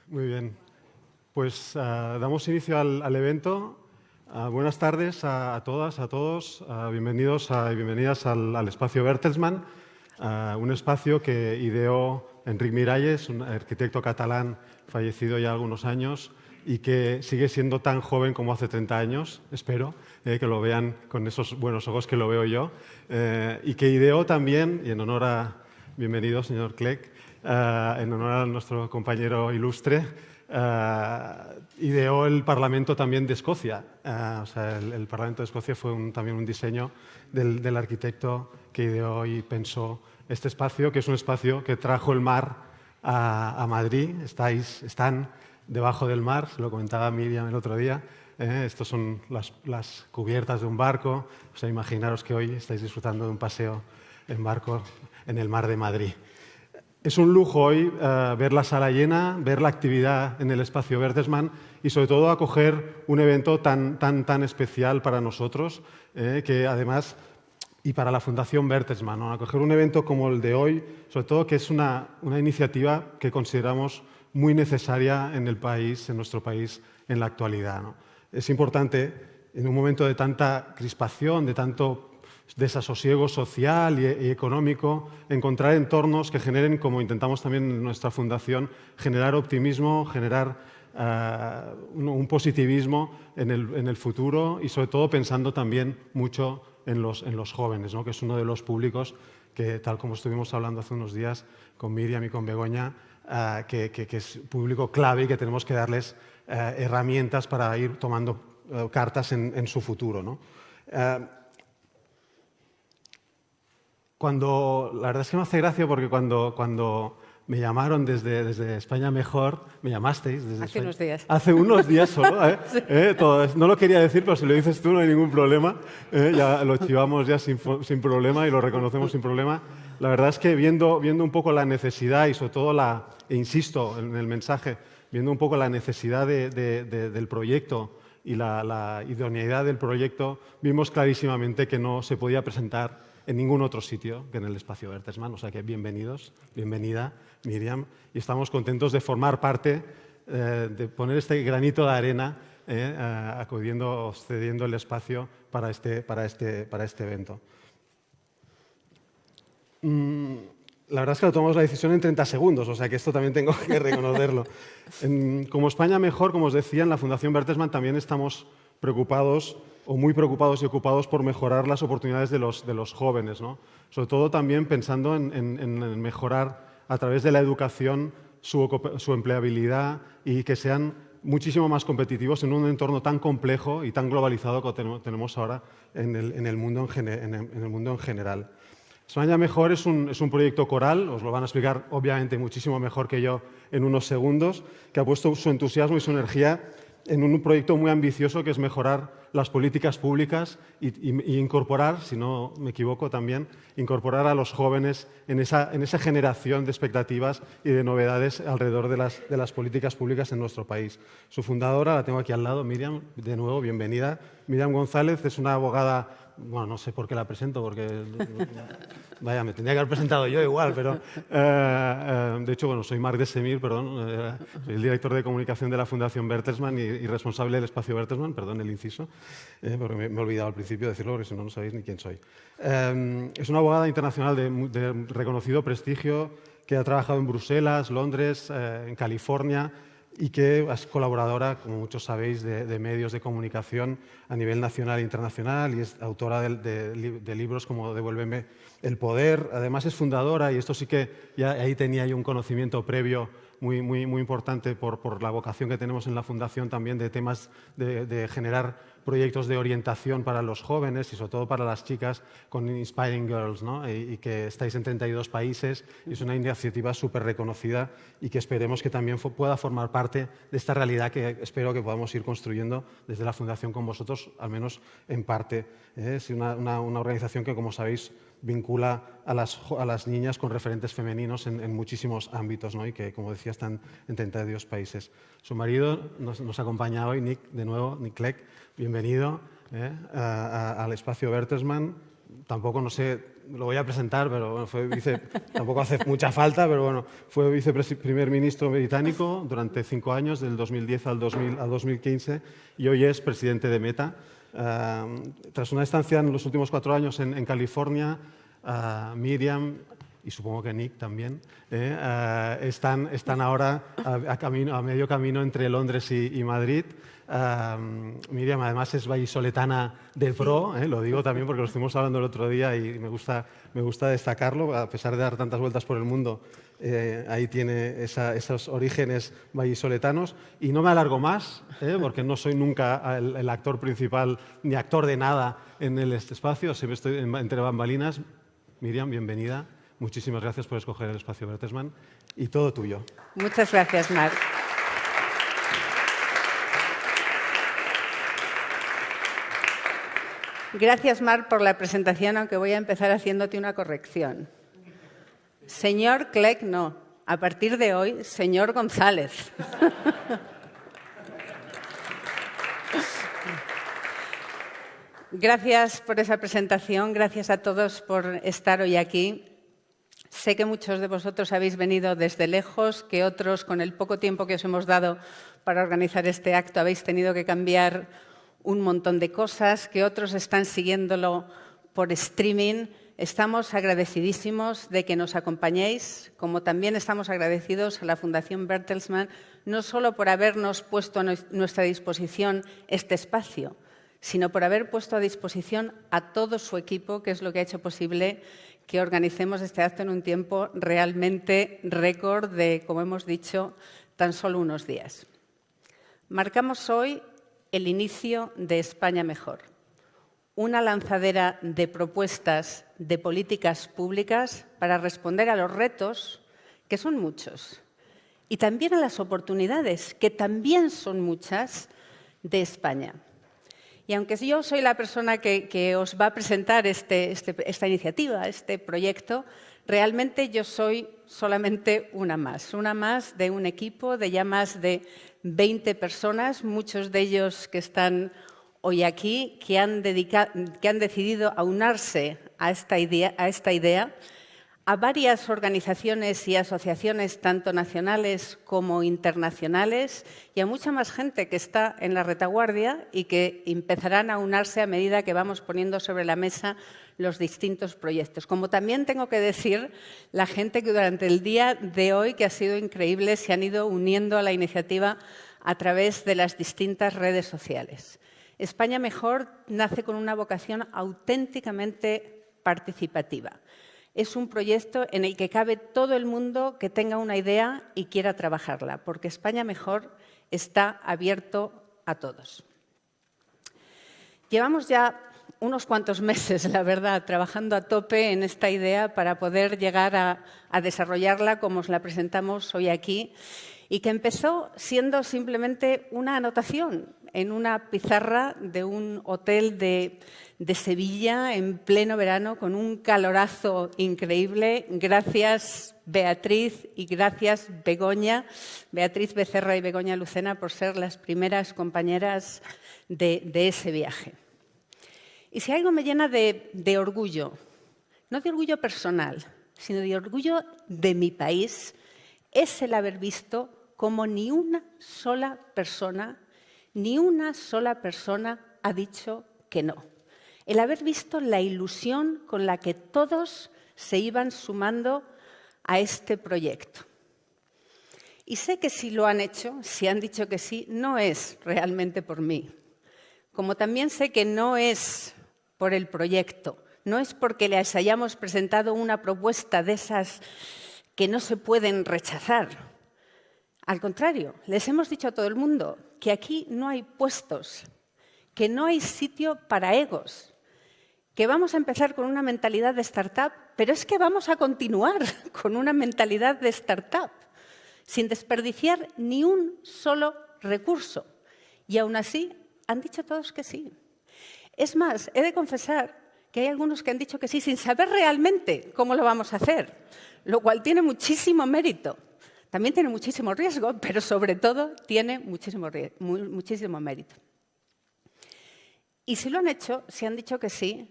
Muy bien. Pues damos inicio al evento. Buenas tardes a todas, a todos. Bienvenidos y bienvenidas al espacio Bertelsmann, un espacio que ideó Enric Miralles, un arquitecto catalán fallecido ya algunos años y que sigue siendo tan joven como hace 30 años, espero, que lo vean con esos buenos ojos que lo veo yo, y que ideó también, y en honor a, bienvenido señor Clegg, en honor a nuestro compañero ilustre, ideó el Parlamento también de Escocia. O sea, el Parlamento de Escocia fue también un diseño del arquitecto que ideó y pensó este espacio, que es un espacio que trajo el mar a Madrid. Están debajo del mar, se lo comentaba Miriam el otro día. Estos son las cubiertas de un barco. O sea, imaginaros que hoy estáis disfrutando de un paseo en barco en el mar de Madrid. Es un lujo hoy ver la sala llena, ver la actividad en el espacio Bertelsmann y sobre todo acoger un evento tan especial para nosotros, que además, y para la Fundación Bertelsmann, ¿no? Acoger un evento como el de hoy, sobre todo que es una iniciativa que consideramos muy necesaria en el país, en nuestro país, en la actualidad, ¿no? Es importante, en un momento de tanta crispación, de tanto desasosiego social y económico, encontrar entornos que generen, como intentamos también en nuestra fundación, generar optimismo, generar un positivismo en el futuro y sobre todo pensando también mucho en los jóvenes, ¿no? Que es uno de los públicos que, tal como estuvimos hablando hace unos días con Miriam y con Begoña, que es público clave y que tenemos que darles herramientas para ir tomando cartas en su futuro, ¿no? La verdad es que me hace gracia porque cuando me llamaron desde España Mejor, me llamasteis desde Hace España, unos días. Hace unos días solo, ¿eh? Sí. No lo quería decir, pero si lo dices tú no hay ningún problema. Ya lo chivamos ya sin problema y lo reconocemos sin problema. La verdad es que viendo un poco la necesidad y sobre todo e insisto en el mensaje, viendo un poco la necesidad del proyecto y la idoneidad del proyecto, vimos clarísimamente que no se podía presentar en ningún otro sitio que en el espacio Bertelsmann. O sea que bienvenidos, bienvenida Miriam, y estamos contentos de formar parte, de poner este granito de arena, acudiendo, cediendo el espacio para este evento. La verdad es que tomamos la decisión en 30 segundos, o sea que esto también tengo que reconocerlo. Como España Mejor, como os decía, en la Fundación Bertelsmann también estamos preocupados o muy preocupados y ocupados por mejorar las oportunidades de los jóvenes, ¿no? Sobre todo también pensando en mejorar a través de la educación su empleabilidad y que sean muchísimo más competitivos en un entorno tan complejo y tan globalizado que tenemos ahora en el mundo en general. España Mejor es un proyecto coral, os lo van a explicar obviamente muchísimo mejor que yo en unos segundos, que ha puesto su entusiasmo y su energía en un proyecto muy ambicioso que es mejorar las políticas públicas y incorporar, si no me equivoco también, incorporar a los jóvenes en esa generación de expectativas y de novedades alrededor de las políticas públicas en nuestro país. Su fundadora, la tengo aquí al lado, Miriam, de nuevo, bienvenida. Miriam González es una abogada. Bueno, no sé por qué la presento, porque vaya, me tendría que haber presentado yo igual, pero de hecho, bueno, soy Marc de Semir, perdón, soy el director de comunicación de la Fundación Bertelsmann y responsable del espacio Bertelsmann, perdón el inciso, porque me he olvidado al principio de decirlo, porque si no, no sabéis ni quién soy. Es una abogada internacional de reconocido prestigio que ha trabajado en Bruselas, Londres, en California, y que es colaboradora, como muchos sabéis, de medios de comunicación a nivel nacional e internacional y es autora de libros como Devuélveme el poder. Además es fundadora, y esto sí que ya ahí tenía yo un conocimiento previo muy importante por la vocación que tenemos en la Fundación también de temas de generar proyectos de orientación para los jóvenes y sobre todo para las chicas con Inspiring Girls, ¿no? Y que estáis en 32 países y es una iniciativa súper reconocida y que esperemos que también pueda formar parte de esta realidad que espero que podamos ir construyendo desde la Fundación con vosotros, al menos en parte. Es una organización que, como sabéis, vincula a las niñas con referentes femeninos en muchísimos ámbitos, ¿no? Y que, como decía, están en 32 países. Su marido nos acompaña hoy, Nick, de nuevo, Nick Clegg. Bienvenido al espacio Bertelsmann. tampoco, no sé, lo voy a presentar, pero bueno, tampoco hace mucha falta, pero bueno, fue viceprimer ministro británico durante 5 años, del 2010 al 2015, y hoy es presidente de Meta. Tras una estancia en los últimos 4 años en California, Miriam y supongo que Nick también, están ahora a medio camino entre Londres y Madrid. Miriam además es vallisoletana de pro, lo digo también porque lo estuvimos hablando el otro día y me gusta destacarlo, a pesar de dar tantas vueltas por el mundo, ahí tiene esos orígenes vallisoletanos. Y no me alargo más, porque no soy nunca el actor principal ni actor de nada en este espacio, siempre estoy entre bambalinas. Miriam, bienvenida. Muchísimas gracias por escoger el espacio Bertelsmann y todo tuyo. Muchas gracias, Marc. Gracias, Marc, por la presentación, aunque voy a empezar haciéndote una corrección. Señor Clegg, no. A partir de hoy, señor González. Gracias por esa presentación, gracias a todos por estar hoy aquí. Sé que muchos de vosotros habéis venido desde lejos, que otros, con el poco tiempo que os hemos dado para organizar este acto, habéis tenido que cambiar un montón de cosas, que otros están siguiéndolo por streaming. Estamos agradecidísimos de que nos acompañéis, como también estamos agradecidos a la Fundación Bertelsmann, no solo por habernos puesto a nuestra disposición este espacio, sino por haber puesto a disposición a todo su equipo, que es lo que ha hecho posible que organicemos este acto en un tiempo realmente récord de, como hemos dicho, tan solo unos días. Marcamos hoy el inicio de España Mejor, una lanzadera de propuestas de políticas públicas para responder a los retos, que son muchos, y también a las oportunidades, que también son muchas, de España. Y aunque yo soy la persona que os va a presentar esta iniciativa, este proyecto, realmente yo soy solamente una más de un equipo de ya más de 20 personas, muchos de ellos que están hoy aquí, que han decidido aunarse a esta idea, a varias organizaciones y asociaciones, tanto nacionales como internacionales, y a mucha más gente que está en la retaguardia y que empezarán a unirse a medida que vamos poniendo sobre la mesa los distintos proyectos. Como también tengo que decir, la gente que durante el día de hoy, que ha sido increíble, se han ido uniendo a la iniciativa a través de las distintas redes sociales. España Mejor nace con una vocación auténticamente participativa. Es un proyecto en el que cabe todo el mundo que tenga una idea y quiera trabajarla, porque España Mejor está abierto a todos. Llevamos ya unos cuantos meses, la verdad, trabajando a tope en esta idea para poder llegar a desarrollarla como os la presentamos hoy aquí, y que empezó siendo simplemente una anotación en una pizarra de un hotel de Sevilla en pleno verano con un calorazo increíble. Gracias, Beatriz, y gracias, Begoña, Beatriz Becerra y Begoña Lucena, por ser las primeras compañeras de ese viaje. Y si algo me llena de orgullo, no de orgullo personal, sino de orgullo de mi país, es el haber visto cómo ni una sola persona ha dicho que no. El haber visto la ilusión con la que todos se iban sumando a este proyecto. Y sé que si lo han hecho, si han dicho que sí, no es realmente por mí. Como también sé que no es por el proyecto, no es porque les hayamos presentado una propuesta de esas que no se pueden rechazar. Al contrario, les hemos dicho a todo el mundo que aquí no hay puestos, que no hay sitio para egos, que vamos a empezar con una mentalidad de startup, pero es que vamos a continuar con una mentalidad de startup, sin desperdiciar ni un solo recurso. Y aún así, han dicho todos que sí. Es más, he de confesar que hay algunos que han dicho que sí sin saber realmente cómo lo vamos a hacer, lo cual tiene muchísimo mérito. También tiene muchísimo riesgo, pero sobre todo tiene muchísimo mérito. Y si lo han hecho, si han dicho que sí,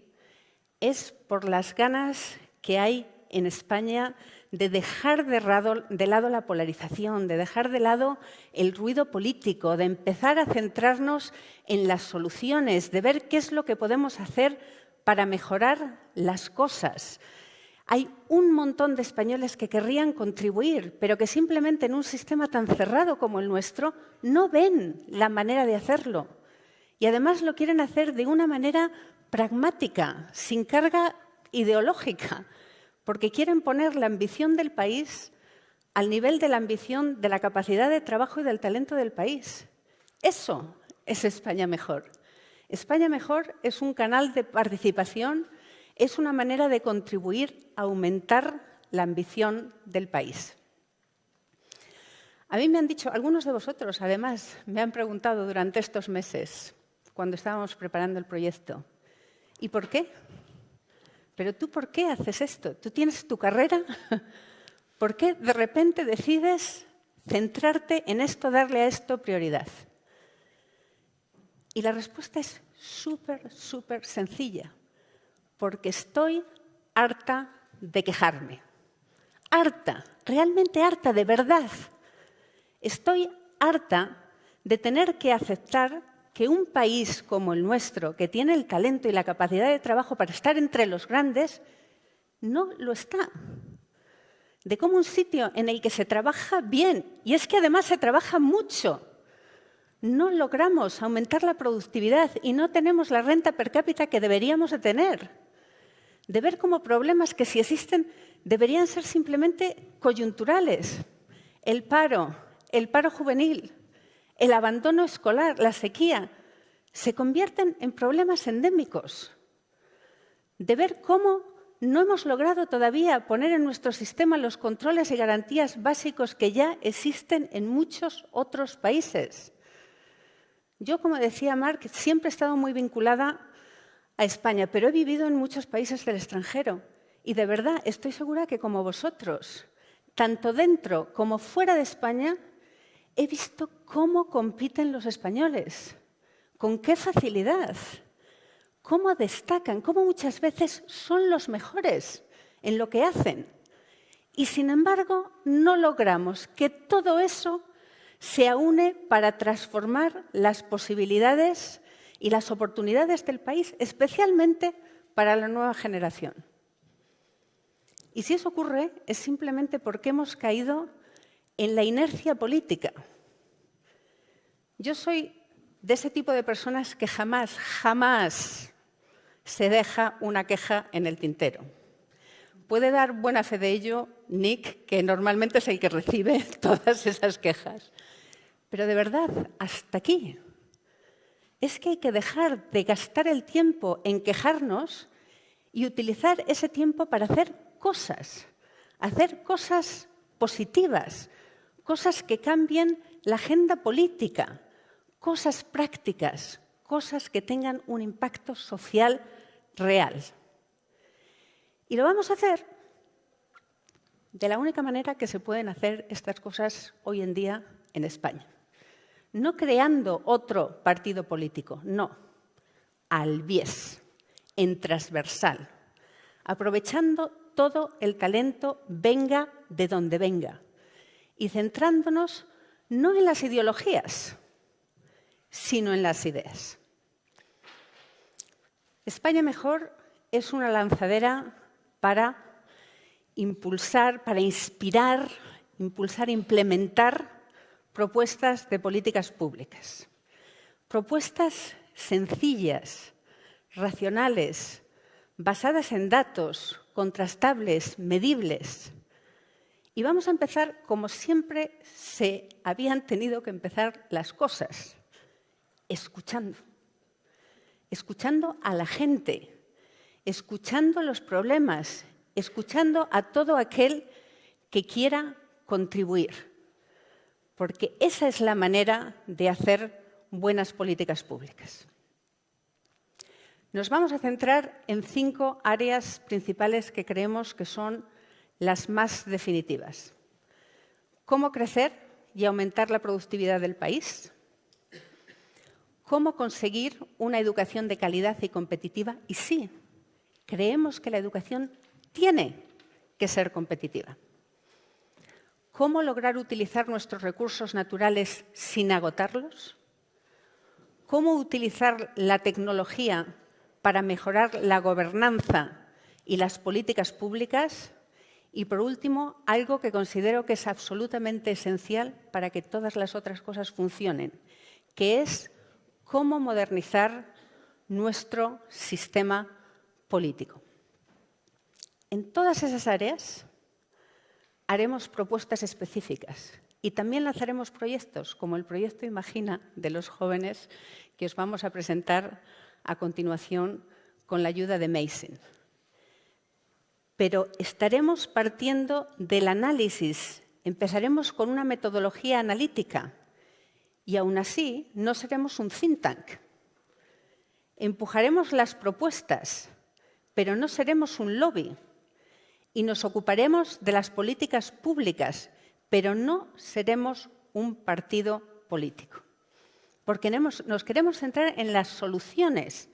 es por las ganas que hay en España de dejar de lado la polarización, de dejar de lado el ruido político, de empezar a centrarnos en las soluciones, de ver qué es lo que podemos hacer para mejorar las cosas. Hay un montón de españoles que querrían contribuir, pero que simplemente en un sistema tan cerrado como el nuestro no ven la manera de hacerlo. Y además lo quieren hacer de una manera pragmática, sin carga ideológica, porque quieren poner la ambición del país al nivel de la ambición, de la capacidad de trabajo y del talento del país. Eso es España Mejor. España Mejor es un canal de participación, es una manera de contribuir a aumentar la ambición del país. A mí me han dicho, algunos de vosotros además me han preguntado durante estos meses, cuando estábamos preparando el proyecto, ¿y por qué? ¿Pero tú por qué haces esto? ¿Tú tienes tu carrera? ¿Por qué de repente decides centrarte en esto, darle a esto prioridad? Y la respuesta es súper sencilla. Porque estoy harta de quejarme. Harta, realmente harta, de verdad. Estoy harta de tener que aceptar que un país como el nuestro, que tiene el talento y la capacidad de trabajo para estar entre los grandes, no lo está. De cómo un sitio en el que se trabaja bien, y es que además se trabaja mucho, no logramos aumentar la productividad y no tenemos la renta per cápita que deberíamos de tener. De ver como problemas que si existen deberían ser simplemente coyunturales. El paro juvenil, el abandono escolar, la sequía, se convierten en problemas endémicos. De ver cómo no hemos logrado todavía poner en nuestro sistema los controles y garantías básicos que ya existen en muchos otros países. Yo, como decía Marc, siempre he estado muy vinculada a España, pero he vivido en muchos países del extranjero y de verdad estoy segura que como vosotros, tanto dentro como fuera de España, he visto cómo compiten los españoles, con qué facilidad, cómo destacan, cómo muchas veces son los mejores en lo que hacen. Y sin embargo, no logramos que todo eso se aúne para transformar las posibilidades y las oportunidades del país, especialmente para la nueva generación. Y si eso ocurre, es simplemente porque hemos caído en la inercia política. Yo soy de ese tipo de personas que jamás se deja una queja en el tintero. Puede dar buena fe de ello Nick, que normalmente es el que recibe todas esas quejas. Pero de verdad, hasta aquí. Es que hay que dejar de gastar el tiempo en quejarnos y utilizar ese tiempo para hacer cosas positivas, cosas que cambien la agenda política, cosas prácticas, cosas que tengan un impacto social real. Y lo vamos a hacer de la única manera que se pueden hacer estas cosas hoy en día en España. No creando otro partido político, no, al bies, en transversal, aprovechando todo el talento, venga de donde venga, y centrándonos no en las ideologías, sino en las ideas. España Mejor es una lanzadera para impulsar, para inspirar, implementar propuestas de políticas públicas. Propuestas sencillas, racionales, basadas en datos, contrastables, medibles. Y vamos a empezar como siempre se habían tenido que empezar las cosas, escuchando. Escuchando a la gente, escuchando los problemas, escuchando a todo aquel que quiera contribuir. Porque esa es la manera de hacer buenas políticas públicas. Nos vamos a centrar en 5 áreas principales que creemos que son las más definitivas. Cómo crecer y aumentar la productividad del país. Cómo conseguir una educación de calidad y competitiva. Y sí, creemos que la educación tiene que ser competitiva. ¿Cómo lograr utilizar nuestros recursos naturales sin agotarlos? ¿Cómo utilizar la tecnología para mejorar la gobernanza y las políticas públicas? Y, por último, algo que considero que es absolutamente esencial para que todas las otras cosas funcionen, que es cómo modernizar nuestro sistema político. En todas esas áreas haremos propuestas específicas y también lanzaremos proyectos, como el proyecto Imagina de los jóvenes, que os vamos a presentar a continuación con la ayuda de Meissen. Pero estaremos partiendo del análisis, empezaremos con una metodología analítica y aún así no seremos un think tank. Empujaremos las propuestas, pero no seremos un lobby. Y nos ocuparemos de las políticas públicas, pero no seremos un partido político. Porque nos queremos centrar en las soluciones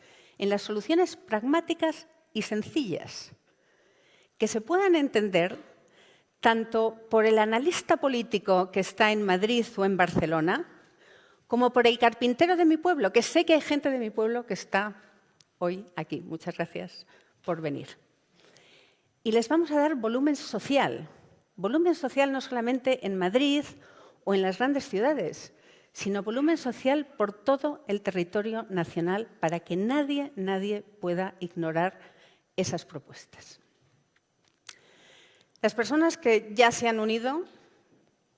pragmáticas y sencillas, que se puedan entender tanto por el analista político que está en Madrid o en Barcelona, como por el carpintero de mi pueblo, que sé que hay gente de mi pueblo que está hoy aquí. Muchas gracias por venir. Y les vamos a dar volumen social no solamente en Madrid o en las grandes ciudades, sino volumen social por todo el territorio nacional para que nadie pueda ignorar esas propuestas. Las personas que ya se han unido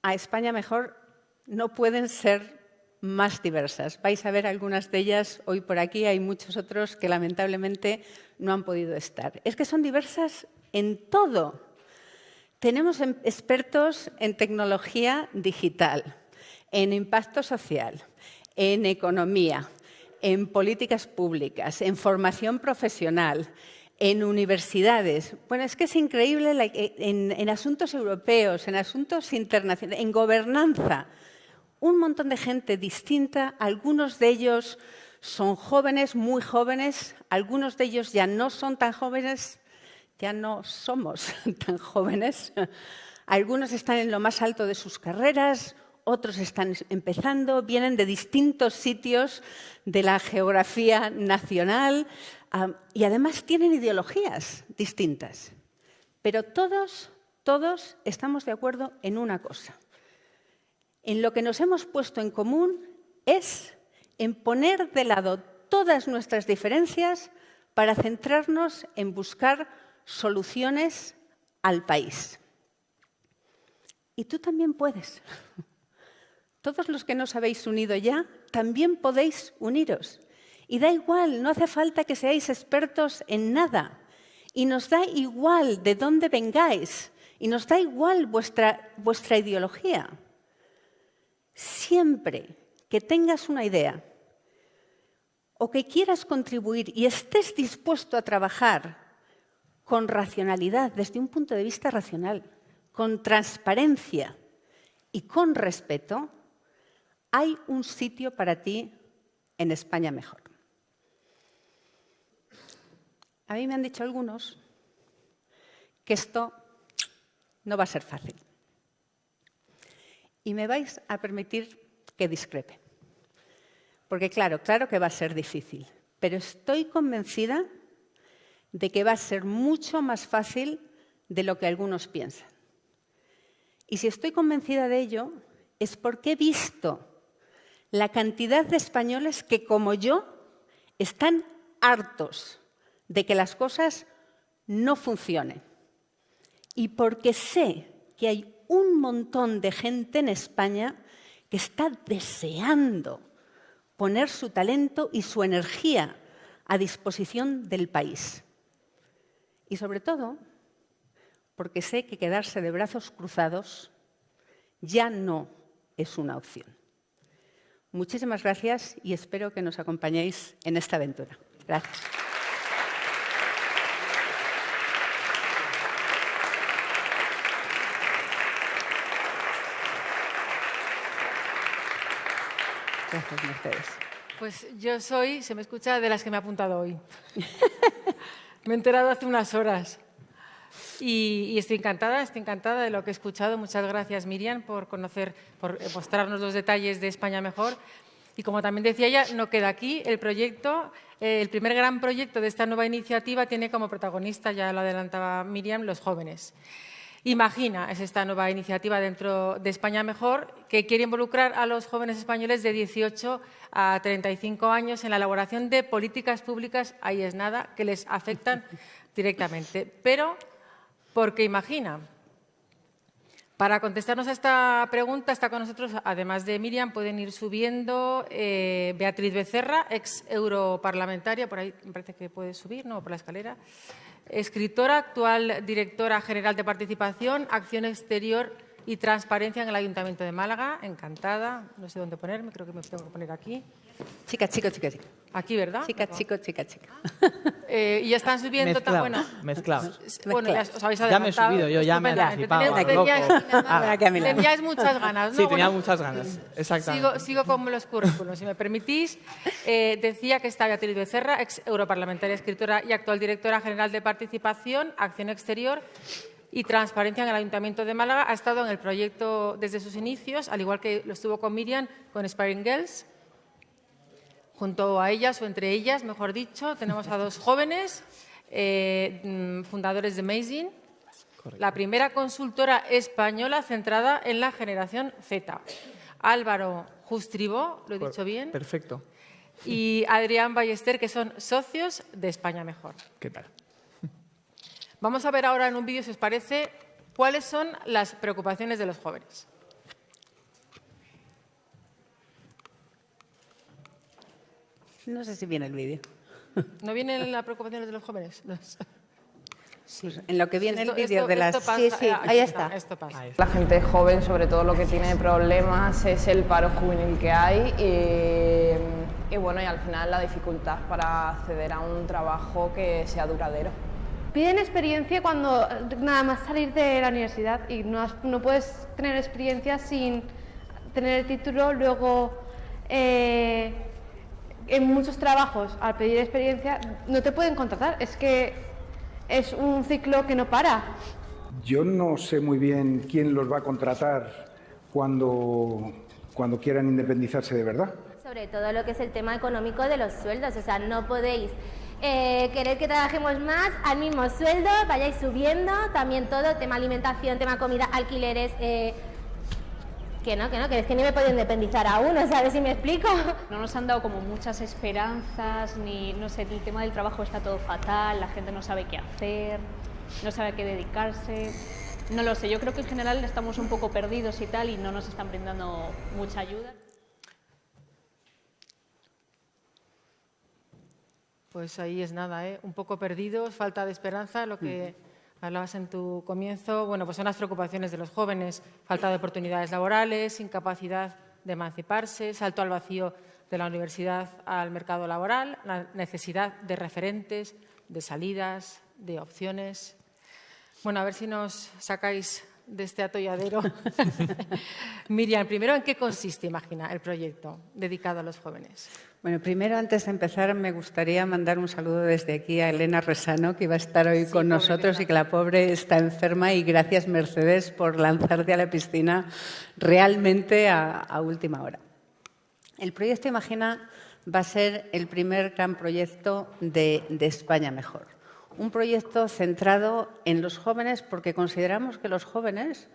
a España Mejor no pueden ser más diversas. Vais a ver algunas de ellas hoy por aquí, hay muchos otros que lamentablemente no han podido estar. Es que son diversas en todo. Tenemos expertos en tecnología digital, en impacto social, en economía, en políticas públicas, en formación profesional, en universidades. Bueno, es que es increíble en asuntos europeos, en asuntos internacionales, en gobernanza. Un montón de gente distinta, algunos de ellos son jóvenes, muy jóvenes, algunos de ellos ya no son tan jóvenes, ya no somos tan jóvenes. Algunos están en lo más alto de sus carreras, otros están empezando, vienen de distintos sitios de la geografía nacional y además tienen ideologías distintas. Pero todos estamos de acuerdo en una cosa. En lo que nos hemos puesto en común es en poner de lado todas nuestras diferencias para centrarnos en buscar soluciones al país. Y tú también puedes. Todos los que no os habéis unido ya, también podéis uniros. Y da igual, no hace falta que seáis expertos en nada. Y nos da igual de dónde vengáis. Y nos da igual vuestra ideología. Siempre que tengas una idea o que quieras contribuir y estés dispuesto a trabajar con racionalidad, desde un punto de vista racional, con transparencia y con respeto, hay un sitio para ti en España Mejor. A mí me han dicho algunos que esto no va a ser fácil. Y me vais a permitir que discrepe. Porque claro que va a ser difícil, pero estoy convencida de que va a ser mucho más fácil de lo que algunos piensan. Y si estoy convencida de ello, es porque he visto la cantidad de españoles que, como yo, están hartos de que las cosas no funcionen. Y porque sé que hay un montón de gente en España que está deseando poner su talento y su energía a disposición del país. Y sobre todo, porque sé que quedarse de brazos cruzados ya no es una opción. Muchísimas gracias y espero que nos acompañéis en esta aventura. Gracias. Gracias, Mercedes. Pues yo soy, se me escucha, de las que me he apuntado hoy. Me he enterado hace unas horas. Y estoy encantada de lo que he escuchado. Muchas gracias, Miriam, por mostrarnos los detalles de España Mejor. Y como también decía ella, no queda aquí el proyecto. El primer gran proyecto de esta nueva iniciativa tiene como protagonista, ya lo adelantaba Miriam, los jóvenes. Imagina es esta nueva iniciativa dentro de España Mejor que quiere involucrar a los jóvenes españoles de 18 a 35 años en la elaboración de políticas públicas, ahí es nada, que les afectan directamente. Pero, ¿por qué Imagina? Para contestarnos a esta pregunta está con nosotros, además de Miriam, pueden ir subiendo Beatriz Becerra, ex europarlamentaria, por ahí me parece que puede subir, ¿no? Por la escalera. Escritora, actual directora general de Participación, Acción Exterior y Transparencia en el Ayuntamiento de Málaga. Encantada. No sé dónde ponerme, creo que me tengo que poner aquí. Chica, chico, chica, chica. Aquí, ¿verdad? Chica, chico, chica, chica. Y ya están subiendo... Mezclados. Bueno, ya os habéis adelantado. Ya me he subido, yo ya me he anticipado. Teníais muchas ganas, ¿no? Sí, tenía muchas ganas, exactamente. Sigo con los currículos, si me permitís. Decía que está Beatriz Becerra, ex europarlamentaria, escritora y actual directora general de Participación, Acción Exterior y Transparencia en el Ayuntamiento de Málaga. Ha estado en el proyecto desde sus inicios, al igual que lo estuvo con Miriam, con Inspiring Girls. Junto a ellas, o entre ellas, mejor dicho, tenemos a dos jóvenes fundadores de Amazing, la primera consultora española centrada en la generación Z. Álvaro Justribó, ¿lo he dicho bien? Perfecto. Y Adrián Ballester, que son socios de España Mejor. ¿Qué tal? Vamos a ver ahora en un vídeo, si os parece, cuáles son las preocupaciones de los jóvenes. No sé si viene el vídeo. ¿No vienen las preocupaciones de los jóvenes? Sí, en lo que viene el Esto- vídeo esto- de las... esto pasa, Sí, sí, ahí está. Esto pasa. Ahí está. La gente joven, sobre todo, lo que tiene problemas es el paro juvenil que hay y bueno, y al final la dificultad para acceder a un trabajo que sea duradero. Piden experiencia cuando nada más salir de la universidad y no puedes tener experiencia sin tener el título. Luego, en muchos trabajos, al pedir experiencia, no te pueden contratar. Es que es un ciclo que no para. Yo no sé muy bien quién los va a contratar cuando quieran independizarse de verdad. Sobre todo lo que es el tema económico de los sueldos, o sea, no podéis querer que trabajemos más al mismo sueldo, vayáis subiendo, también todo, tema alimentación, tema comida, alquileres, que es que ni me puedo independizar aún, ¿sabes si me explico? No nos han dado como muchas esperanzas, ni no sé, el tema del trabajo está todo fatal, la gente no sabe qué hacer, no sabe a qué dedicarse. No lo sé, yo creo que en general estamos un poco perdidos y tal y no nos están brindando mucha ayuda. Pues ahí es nada, un poco perdidos, falta de esperanza, lo que hablabas en tu comienzo. Bueno, pues son las preocupaciones de los jóvenes, falta de oportunidades laborales, incapacidad de emanciparse, salto al vacío de la universidad al mercado laboral, la necesidad de referentes, de salidas, de opciones. Bueno, a ver si nos sacáis de este atolladero. Miriam, primero, ¿en qué consiste, Imagina, el proyecto dedicado a los jóvenes? Bueno, primero, antes de empezar, me gustaría mandar un saludo desde aquí a Elena Resano, que iba a estar hoy con nosotros y que la pobre está enferma. Y gracias, Mercedes, por lanzarte a la piscina realmente a última hora. El proyecto Imagina va a ser el primer gran proyecto de España Mejor. Un proyecto centrado en los jóvenes porque consideramos que los jóvenes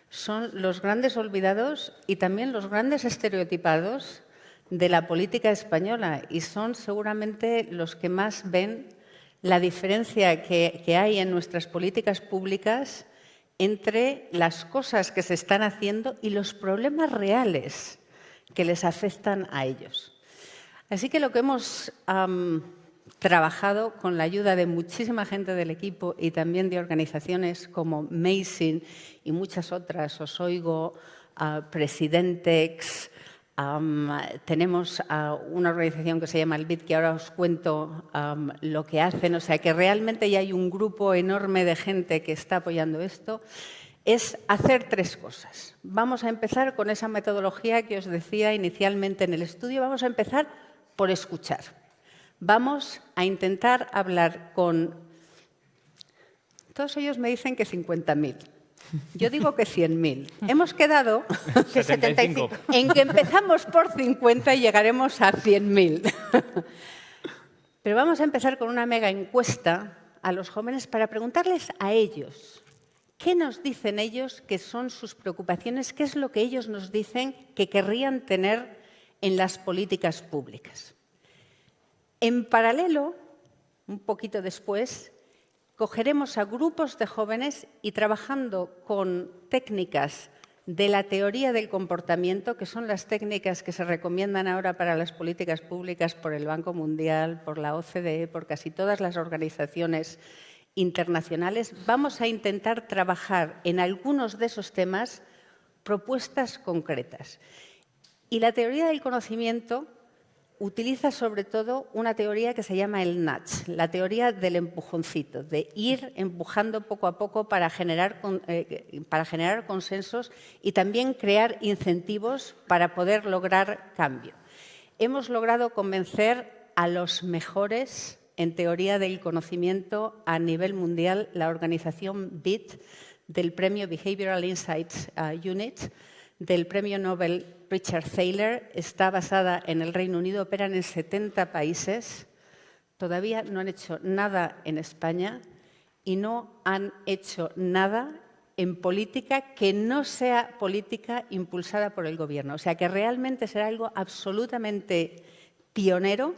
son los grandes olvidados y también los grandes estereotipados de la política española y son seguramente los que más ven la diferencia que hay en nuestras políticas públicas entre las cosas que se están haciendo y los problemas reales que les afectan a ellos. Así que lo que hemos trabajado con la ayuda de muchísima gente del equipo y también de organizaciones como Amazing y muchas otras, os oigo, Presidentex, tenemos una organización que se llama el BID, que ahora os cuento lo que hacen, o sea que realmente ya hay un grupo enorme de gente que está apoyando esto, es hacer tres cosas. Vamos a empezar con esa metodología que os decía inicialmente en el estudio, vamos a empezar por escuchar. Vamos a intentar hablar con Todos ellos me dicen que 50.000. Yo digo que 100.000. Hemos quedado 75. en que empezamos por 50 y llegaremos a 100.000. Pero vamos a empezar con una mega encuesta a los jóvenes para preguntarles a ellos, ¿qué nos dicen ellos que son sus preocupaciones? ¿Qué es lo que ellos nos dicen que querrían tener en las políticas públicas? En paralelo, un poquito después, cogeremos a grupos de jóvenes y trabajando con técnicas de la teoría del comportamiento, que son las técnicas que se recomiendan ahora para las políticas públicas por el Banco Mundial, por la OCDE, por casi todas las organizaciones internacionales, vamos a intentar trabajar en algunos de esos temas propuestas concretas. Y la teoría del conocimiento utiliza sobre todo una teoría que se llama el nudge, la teoría del empujoncito, de ir empujando poco a poco para generar consensos y también crear incentivos para poder lograr cambio. Hemos logrado convencer a los mejores en teoría del conocimiento a nivel mundial, la organización BIT, del premio Behavioral Insights Unit, del premio Nobel Richard Thaler, está basada en el Reino Unido, operan en 70 países, todavía no han hecho nada en España y no han hecho nada en política que no sea política impulsada por el Gobierno. O sea, que realmente será algo absolutamente pionero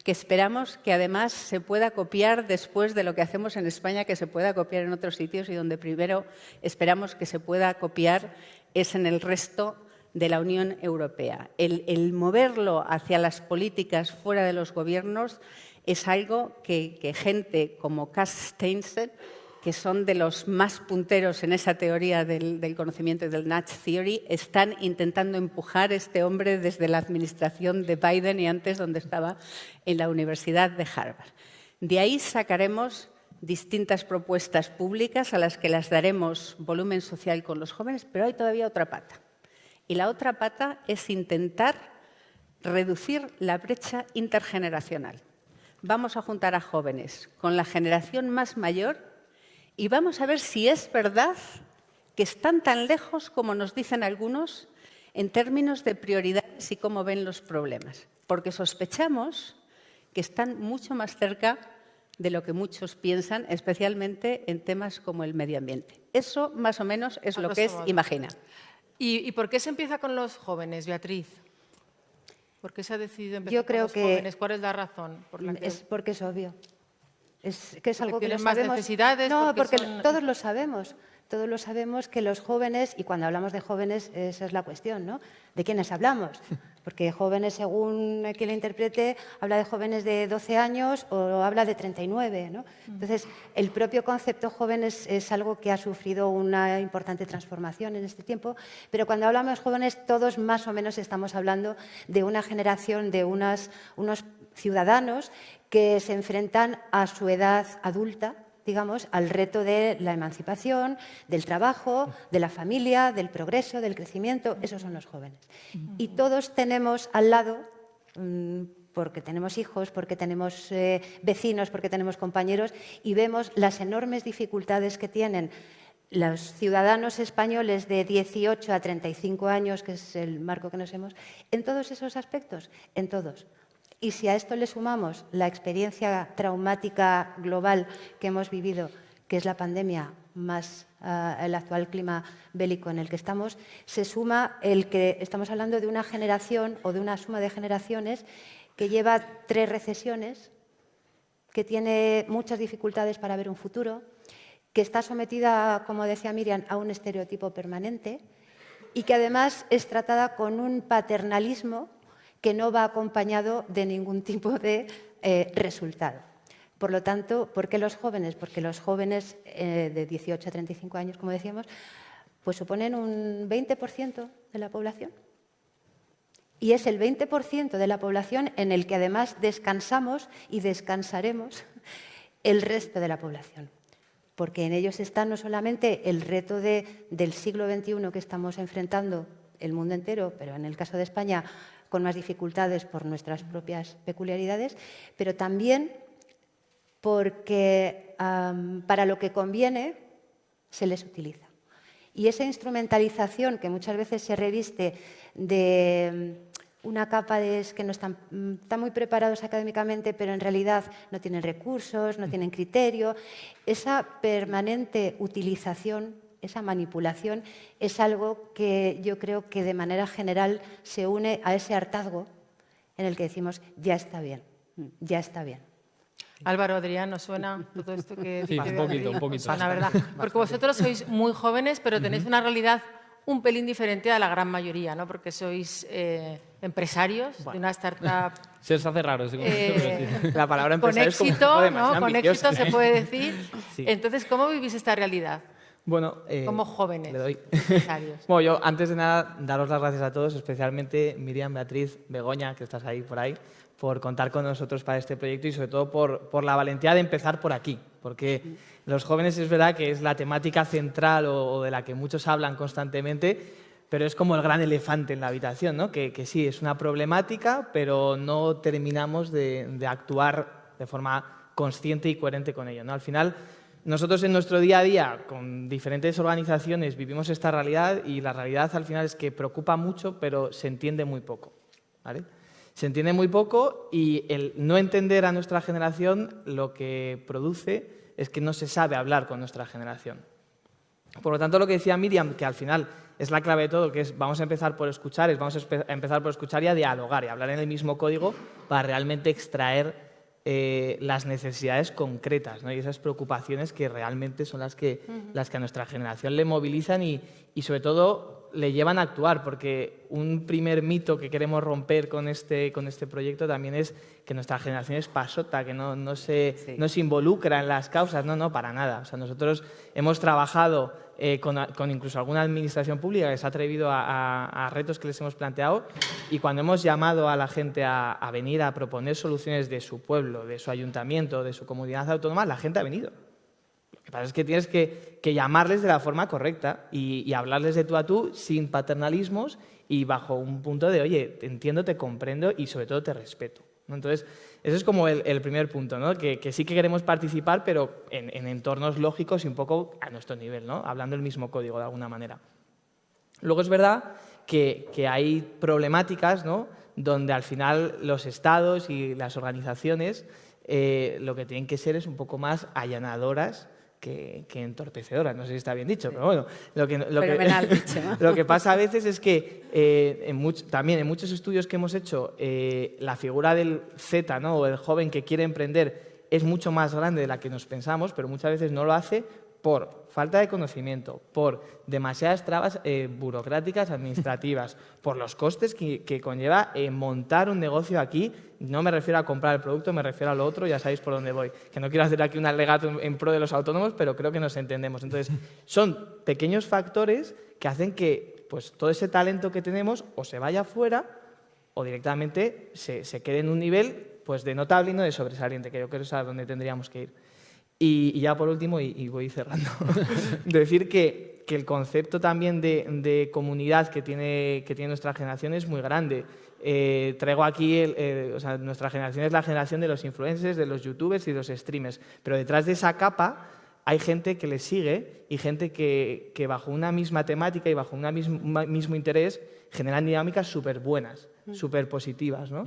que esperamos que además se pueda copiar después de lo que hacemos en España, que se pueda copiar en otros sitios y donde primero esperamos que se pueda copiar es en el resto de la Unión Europea. El moverlo hacia las políticas fuera de los gobiernos es algo que gente como Cass Steinstein, que son de los más punteros en esa teoría del conocimiento y del nudge theory, están intentando empujar este hombre desde la administración de Biden y antes donde estaba en la Universidad de Harvard. De ahí sacaremos distintas propuestas públicas a las que las daremos volumen social con los jóvenes, pero hay todavía otra pata. Y la otra pata es intentar reducir la brecha intergeneracional. Vamos a juntar a jóvenes con la generación más mayor y vamos a ver si es verdad que están tan lejos como nos dicen algunos en términos de prioridades y cómo ven los problemas. Porque sospechamos que están mucho más cerca de lo que muchos piensan, especialmente en temas como el medio ambiente. Eso, más o menos, es lo que es Imagina. ¿Y por qué se empieza con los jóvenes, Beatriz? ¿Por qué se ha decidido empezar Yo creo con los jóvenes? ¿Cuál es la razón? Es porque es obvio. Es que es algo que tienen lo más sabemos. necesidades. No, porque son... todos lo sabemos. Todos lo sabemos que los jóvenes, y cuando hablamos de jóvenes, esa es la cuestión, ¿no? ¿De quiénes hablamos? Porque jóvenes, según quien lo interprete, habla de jóvenes de 12 años o habla de 39, ¿no? Entonces, el propio concepto jóvenes es algo que ha sufrido una importante transformación en este tiempo, pero cuando hablamos de jóvenes, todos más o menos estamos hablando de una generación, de unos ciudadanos que se enfrentan a su edad adulta, digamos, al reto de la emancipación, del trabajo, de la familia, del progreso, del crecimiento. Esos son los jóvenes. Y todos tenemos al lado, porque tenemos hijos, porque tenemos vecinos, porque tenemos compañeros, y vemos las enormes dificultades que tienen los ciudadanos españoles de 18 a 35 años, que es el marco que nos hemos, en todos esos aspectos, en todos. Y si a esto le sumamos la experiencia traumática global que hemos vivido, que es la pandemia, más el actual clima bélico en el que estamos, se suma el que estamos hablando de una generación o de una suma de generaciones que lleva 3 recesiones, que tiene muchas dificultades para ver un futuro, que está sometida, como decía Miriam, a un estereotipo permanente y que además es tratada con un paternalismo que no va acompañado de ningún tipo de resultado. Por lo tanto, ¿por qué los jóvenes? Porque los jóvenes de 18 a 35 años, como decíamos, pues suponen un 20% de la población. Y es el 20% de la población en el que además descansamos y descansaremos el resto de la población. Porque en ellos está no solamente el reto del siglo XXI que estamos enfrentando el mundo entero, pero en el caso de España con más dificultades por nuestras propias peculiaridades, pero también porque para lo que conviene se les utiliza. Y esa instrumentalización que muchas veces se reviste de una capa de que no están muy preparados académicamente, pero en realidad no tienen recursos, no tienen criterio, esa permanente utilización, esa manipulación, es algo que yo creo que de manera general se une a ese hartazgo en el que decimos, ya está bien, ya está bien. Álvaro, Adrián, ¿nos suena todo esto que Sí, un poquito. Suena, ¿verdad? Porque vosotros sois muy jóvenes, pero tenéis una realidad un pelín diferente a la gran mayoría, ¿no? Porque sois empresarios de una startup. Se os hace raro. La palabra con empresario es como éxito, demasiado ¿no? Con ambiciosa. éxito se puede decir. Sí. Entonces, ¿cómo vivís esta realidad? Bueno, Como jóvenes le doy. empresarios. Bueno, yo antes de nada daros las gracias a todos, especialmente Miriam, Beatriz, Begoña, que estás ahí por ahí, por contar con nosotros para este proyecto y sobre todo por la valentía de empezar por aquí, porque los jóvenes es verdad que es la temática central o de la que muchos hablan constantemente, pero es como el gran elefante en la habitación, ¿no? Que sí, es una problemática, pero no terminamos de actuar de forma consciente y coherente con ello, ¿no? Al final, nosotros en nuestro día a día, con diferentes organizaciones, vivimos esta realidad y la realidad al final es que preocupa mucho, pero se entiende muy poco, ¿vale? Se entiende muy poco y el no entender a nuestra generación lo que produce es que no se sabe hablar con nuestra generación. Por lo tanto, lo que decía Miriam, que al final es la clave de todo, que es vamos a empezar por escuchar, y a dialogar y a hablar en el mismo código para realmente extraer las necesidades concretas, ¿no? Y esas preocupaciones que realmente son las que a nuestra generación le movilizan y sobre todo le llevan a actuar, porque un primer mito que queremos romper con este proyecto también es que nuestra generación es pasota, que no se involucra en las causas, no, para nada. O sea, nosotros hemos trabajado con incluso alguna administración pública que se ha atrevido a retos que les hemos planteado y cuando hemos llamado a la gente a venir a proponer soluciones de su pueblo, de su ayuntamiento, de su comunidad autónoma, la gente ha venido. Lo que pasa es que tienes que llamarles de la forma correcta y hablarles de tú a tú sin paternalismos y bajo un punto de, oye, te entiendo, te comprendo y sobre todo te respeto, ¿no? Entonces, ese es como el primer punto, ¿no? Que sí que queremos participar, pero en entornos lógicos y un poco a nuestro nivel, ¿no? Hablando el mismo código de alguna manera. Luego es verdad que hay problemáticas, ¿no? Donde al final los estados y las organizaciones lo que tienen que ser es un poco más allanadoras que entorpecedoras, no sé si está bien dicho, pero bueno, Fenomenal dicho, ¿no? lo que pasa a veces es que también en muchos estudios que hemos hecho, la figura del Z, ¿no? O el joven que quiere emprender es mucho más grande de la que nos pensamos, pero muchas veces no lo hace por falta de conocimiento, por demasiadas trabas burocráticas, administrativas, por los costes que conlleva montar un negocio aquí. No me refiero a comprar el producto, me refiero a lo otro, ya sabéis por dónde voy. Que no quiero hacer aquí un alegato en pro de los autónomos, pero creo que nos entendemos. Entonces, son pequeños factores que hacen que pues, todo ese talento que tenemos o se vaya fuera o directamente se quede en un nivel pues, de notable y no de sobresaliente, que yo creo que es a donde tendríamos que ir. Y ya por último, y voy cerrando, decir que el concepto también de comunidad que tiene nuestra generación es muy grande. Traigo aquí, o sea, nuestra generación es la generación de los influencers, de los youtubers y de los streamers, pero detrás de esa capa hay gente que les sigue y gente que bajo una misma temática y bajo un mismo interés generan dinámicas súper buenas, súper positivas, ¿no?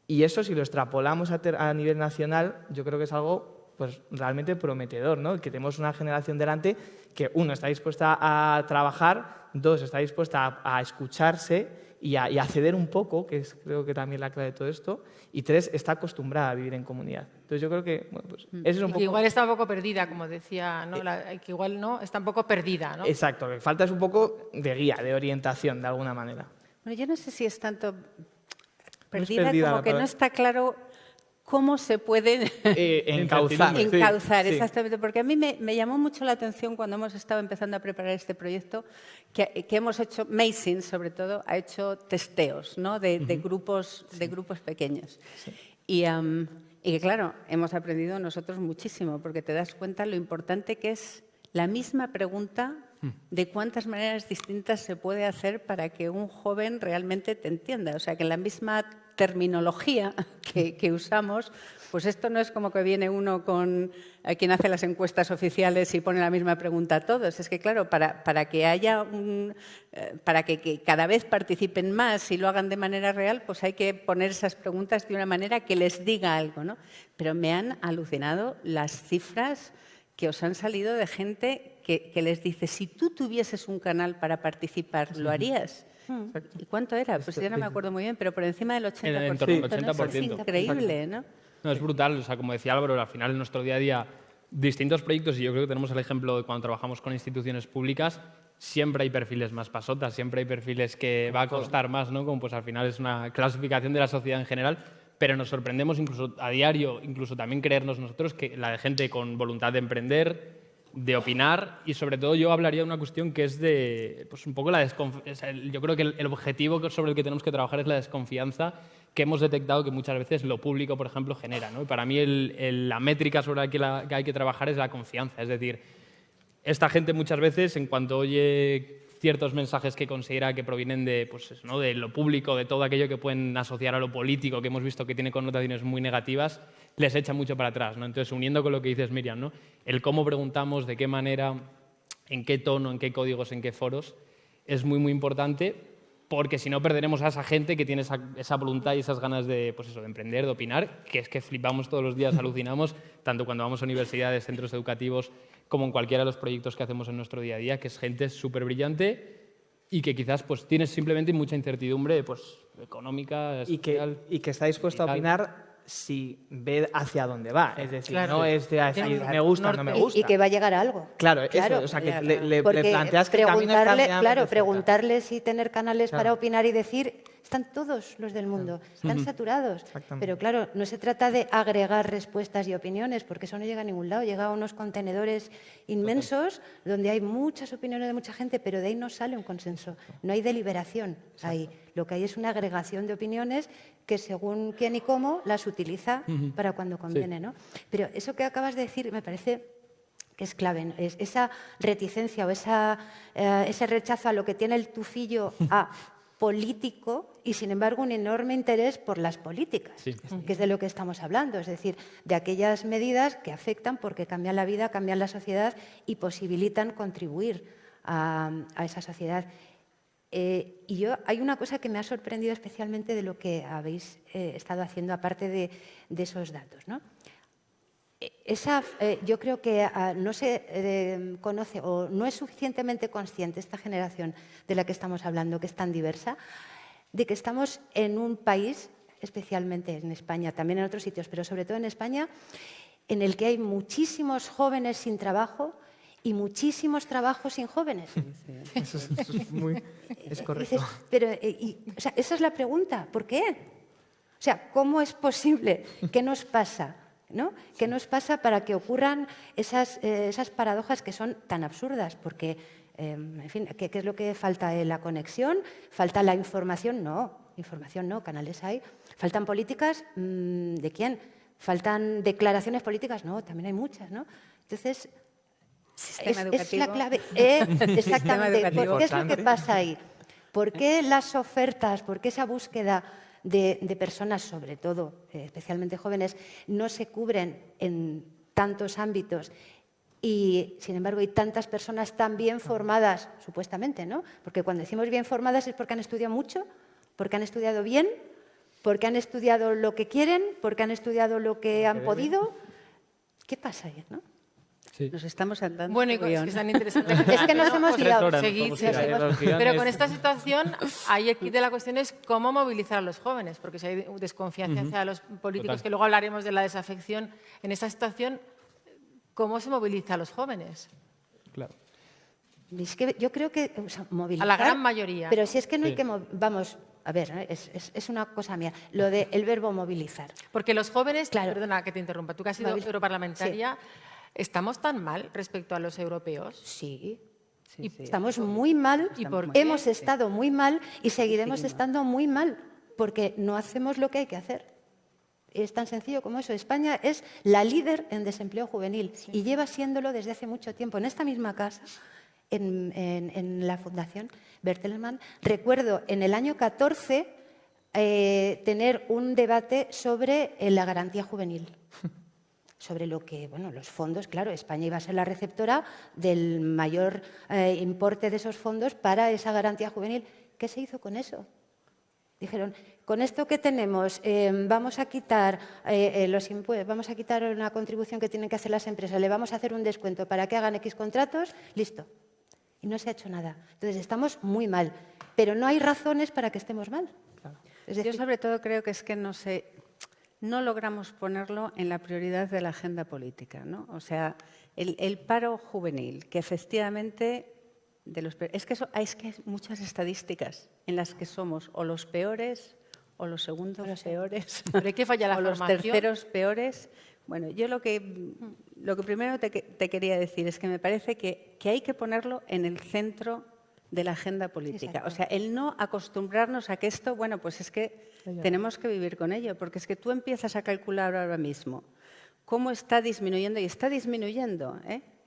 Y eso, si lo extrapolamos a nivel nacional, yo creo que es algo pues realmente prometedor, ¿no? Que tenemos una generación delante que, uno, está dispuesta a trabajar, dos, está dispuesta a escucharse y a ceder un poco, que es creo que también la clave de todo esto, y tres, está acostumbrada a vivir en comunidad. Entonces yo creo que, bueno, pues eso es un poco... igual está un poco perdida, como decía, ¿no? Que igual no, está un poco perdida, ¿no? Exacto, lo que falta es un poco de guía, de orientación, de alguna manera. Bueno, yo no sé si es tanto perdida como que no está claro cómo se puede encauzar. Encauzar, sí. Exactamente. Porque a mí me llamó mucho la atención cuando hemos estado empezando a preparar este proyecto, que hemos hecho, Mazing sobre todo, ha hecho testeos, ¿no? de grupos pequeños. Sí. Y que, claro, hemos aprendido nosotros muchísimo, porque te das cuenta lo importante que es la misma pregunta de cuántas maneras distintas se puede hacer para que un joven realmente te entienda. O sea, que la misma terminología que usamos, pues esto no es como que viene uno con quien hace las encuestas oficiales y pone la misma pregunta a todos. Es que, claro, para que haya para que cada vez participen más y lo hagan de manera real, pues hay que poner esas preguntas de una manera que les diga algo, ¿no? Pero me han alucinado las cifras que os han salido de gente que les dice, si tú tuvieses un canal para participar, ¿lo harías? ¿Y cuánto era? Pues ya no me acuerdo muy bien, pero por encima del 80%. En torno al ¿no? 80%. Es increíble, ¿no? No, es brutal. O sea, como decía Álvaro, al final en nuestro día a día, distintos proyectos, y yo creo que tenemos el ejemplo de cuando trabajamos con instituciones públicas, siempre hay perfiles más pasotas, siempre hay perfiles que va a costar más, ¿no? Como pues al final es una clasificación de la sociedad en general, pero nos sorprendemos incluso a diario, incluso también creernos nosotros, que la de gente con voluntad de emprender, de opinar, y sobre todo yo hablaría de una cuestión que es de, pues un poco la desconfianza. Yo creo que el objetivo sobre el que tenemos que trabajar es la desconfianza que hemos detectado que muchas veces lo público, por ejemplo, genera, ¿no? Y para mí la métrica sobre la que hay que trabajar es la confianza. Es decir, esta gente muchas veces, en cuanto oye ciertos mensajes que considera que provienen de, pues, ¿no? de lo público, de todo aquello que pueden asociar a lo político, que hemos visto que tiene connotaciones muy negativas, les echa mucho para atrás, ¿no? Entonces, uniendo con lo que dices, Miriam, ¿no? El cómo preguntamos, de qué manera, en qué tono, en qué códigos, en qué foros, es muy, muy importante, porque si no perderemos a esa gente que tiene esa voluntad y esas ganas de, pues eso, de emprender, de opinar, que es que flipamos todos los días, alucinamos, tanto cuando vamos a universidades, centros educativos, como en cualquiera de los proyectos que hacemos en nuestro día a día, que es gente súper brillante y que quizás pues, tiene simplemente mucha incertidumbre pues, económica, social. Y que está dispuesto a opinar si ve hacia dónde va. Es decir, Claro. no es de decir me gusta, no me gusta. Y que va a llegar a algo. Claro, eso, o sea, que le Porque planteas que el camino está medianamente cerca. preguntarle si tener canales Claro. para opinar y decir, están todos los del mundo, están saturados. Exactamente. Pero claro, no se trata de agregar respuestas y opiniones, porque eso no llega a ningún lado, llega a unos contenedores inmensos donde hay muchas opiniones de mucha gente, pero de ahí no sale un consenso, no hay deliberación ahí. Lo que hay es una agregación de opiniones que según quién y cómo las utiliza para cuando conviene, ¿no? Pero eso que acabas de decir me parece que es clave, ¿no? Es esa reticencia o ese rechazo a lo que tiene el tufillo a político y, sin embargo, un enorme interés por las políticas, que es de lo que estamos hablando, es decir, de aquellas medidas que afectan porque cambian la vida, cambian la sociedad y posibilitan contribuir a esa sociedad. Y hay una cosa que me ha sorprendido especialmente de lo que habéis estado haciendo, aparte de esos datos, ¿no? Yo creo que no se conoce o no es suficientemente consciente esta generación de la que estamos hablando, que es tan diversa, de que estamos en un país, especialmente en España, también en otros sitios, pero sobre todo en España, en el que hay muchísimos jóvenes sin trabajo y muchísimos trabajos sin jóvenes. Eso es correcto. Dices, pero, o sea, esa es la pregunta, ¿por qué? O sea, ¿cómo es posible? ¿Qué nos pasa? ¿No? ¿Qué nos pasa para que ocurran esas paradojas que son tan absurdas? Porque, en fin, ¿qué es lo que falta? ¿La conexión? ¿Falta la información? No, información no, canales hay. ¿Faltan políticas? ¿De quién? ¿Faltan declaraciones políticas? No, también hay muchas, ¿no? Entonces, es la clave. Exactamente. ¿Qué es lo que pasa ahí? ¿Por qué las ofertas, por qué esa búsqueda de personas, sobre todo, especialmente jóvenes, no se cubren en tantos ámbitos y, sin embargo, hay tantas personas tan bien formadas, supuestamente, ¿no? Porque cuando decimos bien formadas es porque han estudiado mucho, porque han estudiado bien, porque han estudiado lo que quieren, porque han estudiado lo que han podido. ¿Qué pasa ahí, no? Sí. Nos estamos andando. Bueno, y es tan interesante. Es que nos hemos liado. Pero con esta situación, ahí aquí de la cuestión es cómo movilizar a los jóvenes, porque si hay desconfianza hacia los políticos, que luego hablaremos de la desafección, en esta situación, ¿cómo se moviliza a los jóvenes? Claro. Es que yo creo que movilizar, a la gran mayoría. Pero si es que no hay que... Vamos, a ver, es una cosa mía, lo del verbo movilizar. Porque los jóvenes, Claro. perdona que te interrumpa, tú que has sido europarlamentaria, ¿estamos tan mal respecto a los europeos? Sí. Sí. Estamos muy mal, ¿Y por qué? hemos estado muy mal y seguiremos estando muy mal, porque no hacemos lo que hay que hacer. Es tan sencillo como eso. España es la líder en desempleo juvenil y lleva siéndolo desde hace mucho tiempo. En esta misma casa en la Fundación Bertelsmann, recuerdo en el año 14 tener un debate sobre la garantía juvenil. Sobre lo que, bueno, los fondos, claro, España iba a ser la receptora del mayor importe de esos fondos para esa garantía juvenil. ¿Qué se hizo con eso? Dijeron, con esto que tenemos, vamos a quitar los impuestos, vamos a quitar una contribución que tienen que hacer las empresas, le vamos a hacer un descuento para que hagan X contratos, listo. Y no se ha hecho nada. Entonces, estamos muy mal, pero no hay razones para que estemos mal. Claro. Yo sobre todo creo que es que no logramos ponerlo en la prioridad de la agenda política, ¿no? O sea, el paro juvenil, que efectivamente es que hay muchas estadísticas en las que somos o los peores o los segundos peores, ¿Pero hay que falla la o los formación? terceros peores. Bueno, yo lo que primero te quería decir es que me parece que hay que ponerlo en el centro de la agenda política. Exacto. O sea, el no acostumbrarnos a que esto, bueno, pues es que tenemos que vivir con ello, porque es que tú empiezas a calcular ahora mismo cómo está disminuyendo, y está disminuyendo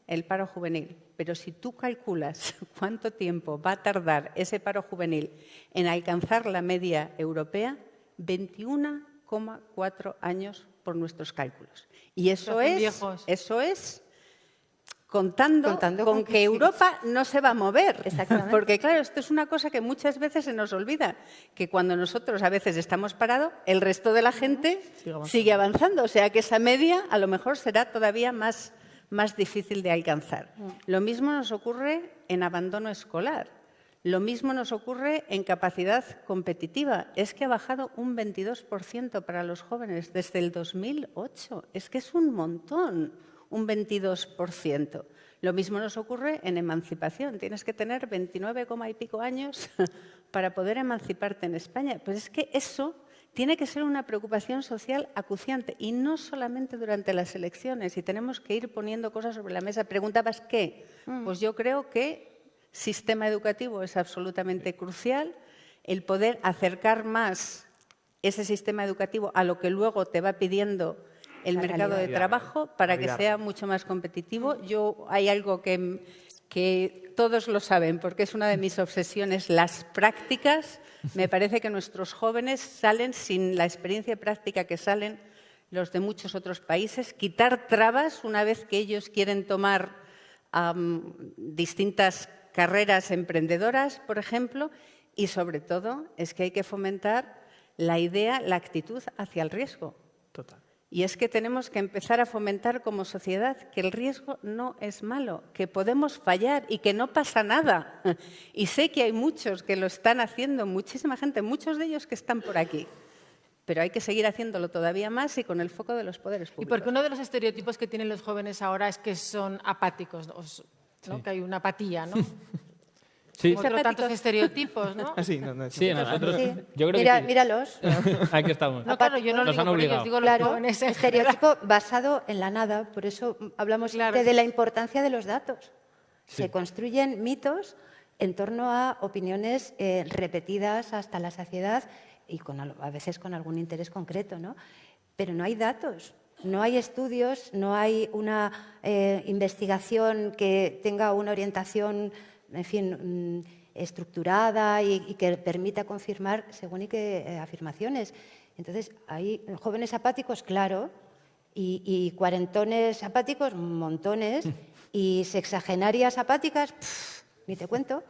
el paro juvenil, pero si tú calculas cuánto tiempo va a tardar ese paro juvenil en alcanzar la media europea, 21,4 años por nuestros cálculos. Y eso es contando con que Europa no se va a mover. Exactamente. Porque claro, esto es una cosa que muchas veces se nos olvida, que cuando nosotros a veces estamos parados, el resto de la gente sigue avanzando. O sea que esa media a lo mejor será todavía más difícil de alcanzar. Lo mismo nos ocurre en abandono escolar. Lo mismo nos ocurre en capacidad competitiva. Es que ha bajado un 22% para los jóvenes desde el 2008. Es que es un montón, un 22%. Lo mismo nos ocurre en emancipación. Tienes que tener 29, y pico años para poder emanciparte en España. Pues es que eso tiene que ser una preocupación social acuciante, y no solamente durante las elecciones. Y tenemos que ir poniendo cosas sobre la mesa. Preguntabas qué. Pues yo creo que sistema educativo es absolutamente crucial. El poder acercar más ese sistema educativo a lo que luego te va pidiendo el mercado de trabajo para que sea mucho más competitivo. Hay algo que todos lo saben, porque es una de mis obsesiones, las prácticas. Me parece que nuestros jóvenes salen sin la experiencia práctica que salen los de muchos otros países. Quitar trabas una vez que ellos quieren tomar distintas carreras emprendedoras, por ejemplo, y sobre todo es que hay que fomentar la actitud hacia el riesgo. Total. Y es que tenemos que empezar a fomentar como sociedad que el riesgo no es malo, que podemos fallar y que no pasa nada. Y sé que hay muchos que lo están haciendo, muchísima gente, muchos de ellos que están por aquí. Pero hay que seguir haciéndolo todavía más y con el foco de los poderes públicos. Y porque uno de los estereotipos que tienen los jóvenes ahora es que son apáticos, ¿no? Sí. Que hay una apatía, ¿no? Sí. Otro tantos estereotipos, ¿no? Sí, nosotros. Sí. Yo creo que sí. Míralos. Aquí estamos. No, claro, yo no lo Nos digo han por obligado. ellos, digo los Claro, jóvenes. estereotipo basado en la nada. Por eso hablamos de la importancia de los datos. Sí. Se construyen mitos en torno a opiniones repetidas hasta la saciedad y a veces con algún interés concreto, ¿no? Pero no hay datos. No hay estudios, no hay una investigación que tenga una orientación, en fin, estructurada y que permita confirmar según y qué afirmaciones. Entonces, hay jóvenes apáticos, claro, y cuarentones apáticos, montones, y sexagenarias apáticas, ni te cuento.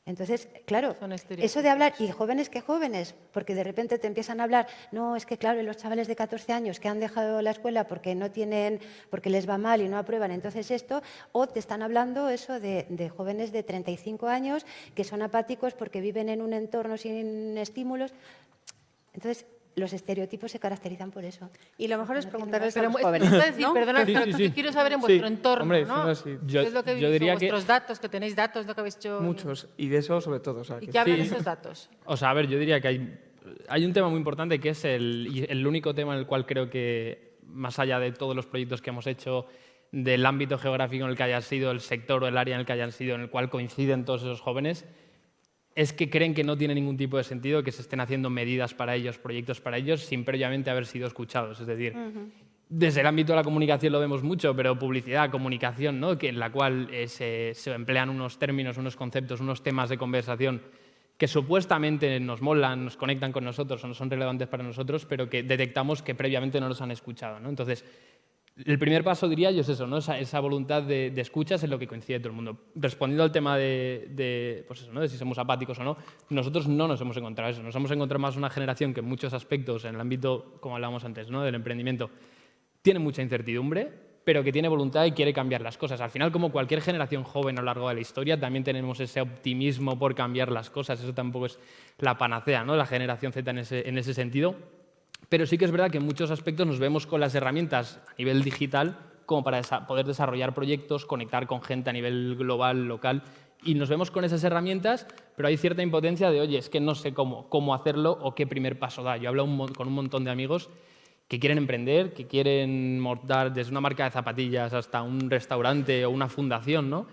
Entonces, claro, eso de hablar, y jóvenes que jóvenes, porque de repente te empiezan a hablar, no, es que claro, los chavales de 14 años que han dejado la escuela porque porque les va mal y no aprueban, entonces esto, o te están hablando eso de jóvenes de 35 años que son apáticos porque viven en un entorno sin estímulos. Entonces, los estereotipos se caracterizan por eso. Y lo mejor es preguntarles a Pero los es jóvenes, decir, ¿no? perdona, Sí, pero sí, lo sí. que quiero saber en vuestro entorno, Hombre, ¿no? sí. Yo- ¿Qué es lo que yo diría que- vuestros datos, que tenéis datos, lo que habéis hecho? Muchos, y de eso sobre todo. O sea, ¿Y que qué hablan Sí. esos datos? O sea, a ver, yo diría que hay un tema muy importante que es el único tema en el cual creo que, más allá de todos los proyectos que hemos hecho, del ámbito geográfico en el que hayan sido, el sector o el área en el que hayan sido, en el cual coinciden todos esos jóvenes, es que creen que no tiene ningún tipo de sentido que se estén haciendo medidas para ellos, proyectos para ellos, sin previamente haber sido escuchados. Es decir, Desde el ámbito de la comunicación lo vemos mucho, pero publicidad, comunicación, ¿no? En la cual se emplean unos términos, unos conceptos, unos temas de conversación que supuestamente nos molan, nos conectan con nosotros o no son relevantes para nosotros, pero que detectamos que previamente no los han escuchado, ¿no? Entonces, el primer paso, diría yo, es eso, ¿no? Esa voluntad de escuchas es lo que coincide todo el mundo. Respondiendo al tema pues eso, ¿no? De si somos apáticos o no, nosotros no nos hemos encontrado eso. Nos hemos encontrado más una generación que en muchos aspectos, en el ámbito, como hablábamos antes, ¿no? Del emprendimiento, tiene mucha incertidumbre, pero que tiene voluntad y quiere cambiar las cosas. Al final, como cualquier generación joven a lo largo de la historia, también tenemos ese optimismo por cambiar las cosas. Eso tampoco es la panacea, ¿no? La generación Z en ese sentido. Pero sí que es verdad que en muchos aspectos nos vemos con las herramientas a nivel digital como para poder desarrollar proyectos, conectar con gente a nivel global, local, y nos vemos con esas herramientas, pero hay cierta impotencia de, oye, es que no sé cómo hacerlo o qué primer paso da. Yo hablo con un montón de amigos que quieren emprender, que quieren montar desde una marca de zapatillas hasta un restaurante o una fundación, ¿no?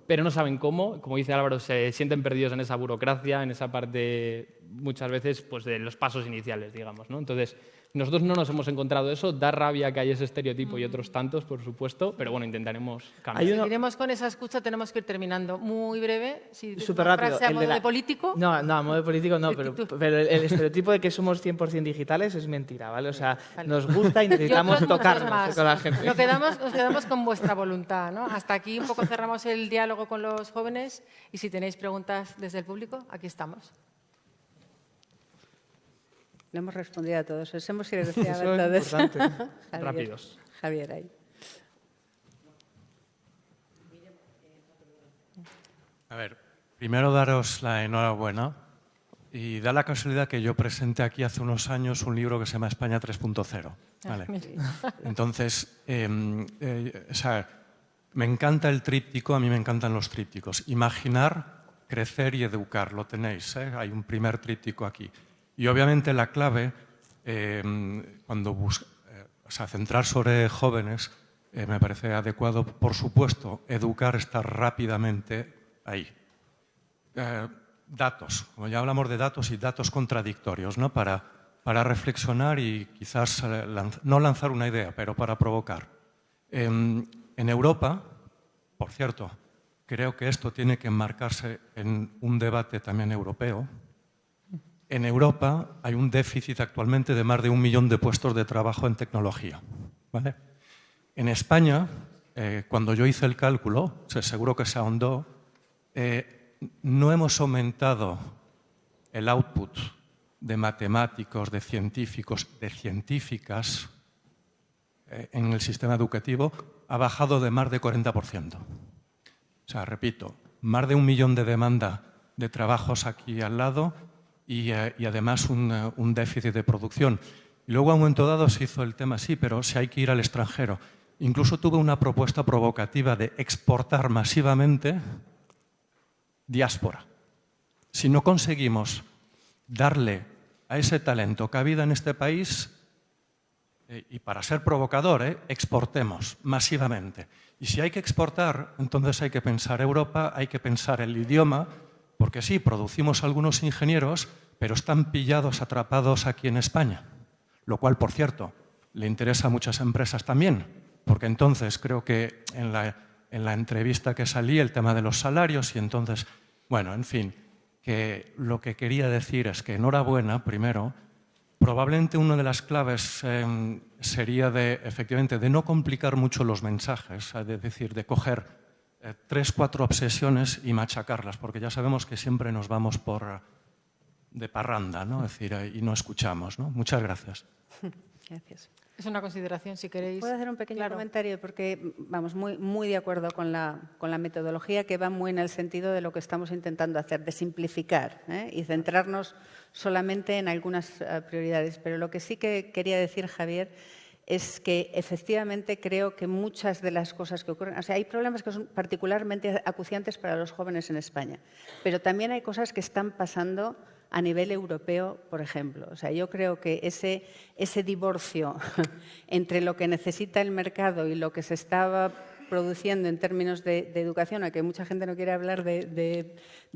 Pero no saben cómo. Como dice Álvaro, se sienten perdidos en esa burocracia, en esa parte, muchas veces, pues de los pasos iniciales, digamos, ¿no? Entonces, nosotros no nos hemos encontrado eso. Da rabia que haya ese estereotipo y otros tantos, por supuesto, pero bueno, intentaremos cambiar. Seguiremos con esa escucha, tenemos que ir terminando. Muy breve, si Súper una rápido. frase a modo de político. No, a modo de político no, pero el estereotipo de que somos 100% digitales es mentira, ¿vale? O sea, nos gusta y necesitamos tocarnos con la gente. Nos quedamos con vuestra voluntad, ¿no? Hasta aquí un poco cerramos el diálogo con los jóvenes y si tenéis preguntas desde el público, aquí estamos. Le hemos respondido a todos, os hemos silenciado a todos. Rápidos. Javier, ahí. A ver, primero daros la enhorabuena y da la casualidad que yo presenté aquí hace unos años un libro que se llama España 3.0. ¿Vale? Entonces, o sea, me encanta el tríptico, a mí me encantan los trípticos. Imaginar, crecer y educar, lo tenéis, ¿eh? Hay un primer tríptico aquí. Y obviamente la clave, cuando centrar sobre jóvenes, me parece adecuado, por supuesto, educar, estar rápidamente ahí. Datos, como ya hablamos de datos y datos contradictorios, ¿no? Para reflexionar y quizás no lanzar una idea, pero para provocar. En Europa, por cierto, creo que esto tiene que enmarcarse en un debate también europeo. En Europa hay un déficit actualmente de más de 1 millón de puestos de trabajo en tecnología, ¿vale? En España, cuando yo hice el cálculo, seguro que se ahondó, no hemos aumentado el output de matemáticos, de científicos, de científicas en el sistema educativo, ha bajado de más de 40%. O sea, repito, más de 1 millón de demanda de trabajos aquí al lado y además un déficit de producción. Y luego a un momento dado se hizo el tema, sí, pero si hay que ir al extranjero. Incluso tuve una propuesta provocativa de exportar masivamente diáspora. Si no conseguimos darle a ese talento cabida en este país, y para ser provocador, exportemos masivamente. Y si hay que exportar, entonces hay que pensar Europa, hay que pensar el idioma, porque sí, producimos algunos ingenieros, pero están pillados, atrapados aquí en España. Lo cual, por cierto, le interesa a muchas empresas también, porque entonces creo que en la entrevista que salí el tema de los salarios y entonces, bueno, en fin, que lo que quería decir es que enhorabuena, primero, probablemente una de las claves sería efectivamente, de no complicar mucho los mensajes, es decir, de coger 3, 4 obsesiones y machacarlas, porque ya sabemos que siempre nos vamos de parranda, ¿no? Es decir, y no escuchamos, ¿no? Muchas gracias. Gracias. Es una consideración, si queréis. ¿Puedo hacer un pequeño comentario? Porque vamos muy de acuerdo con la metodología, que va muy en el sentido de lo que estamos intentando hacer, de simplificar y centrarnos solamente en algunas prioridades. Pero lo que sí que quería decir, Javier, es que efectivamente creo que muchas de las cosas que ocurren, o sea, hay problemas que son particularmente acuciantes para los jóvenes en España, pero también hay cosas que están pasando a nivel europeo, por ejemplo. O sea, yo creo que ese divorcio entre lo que necesita el mercado y lo que se estaba produciendo en términos de educación, aunque mucha gente no quiere hablar de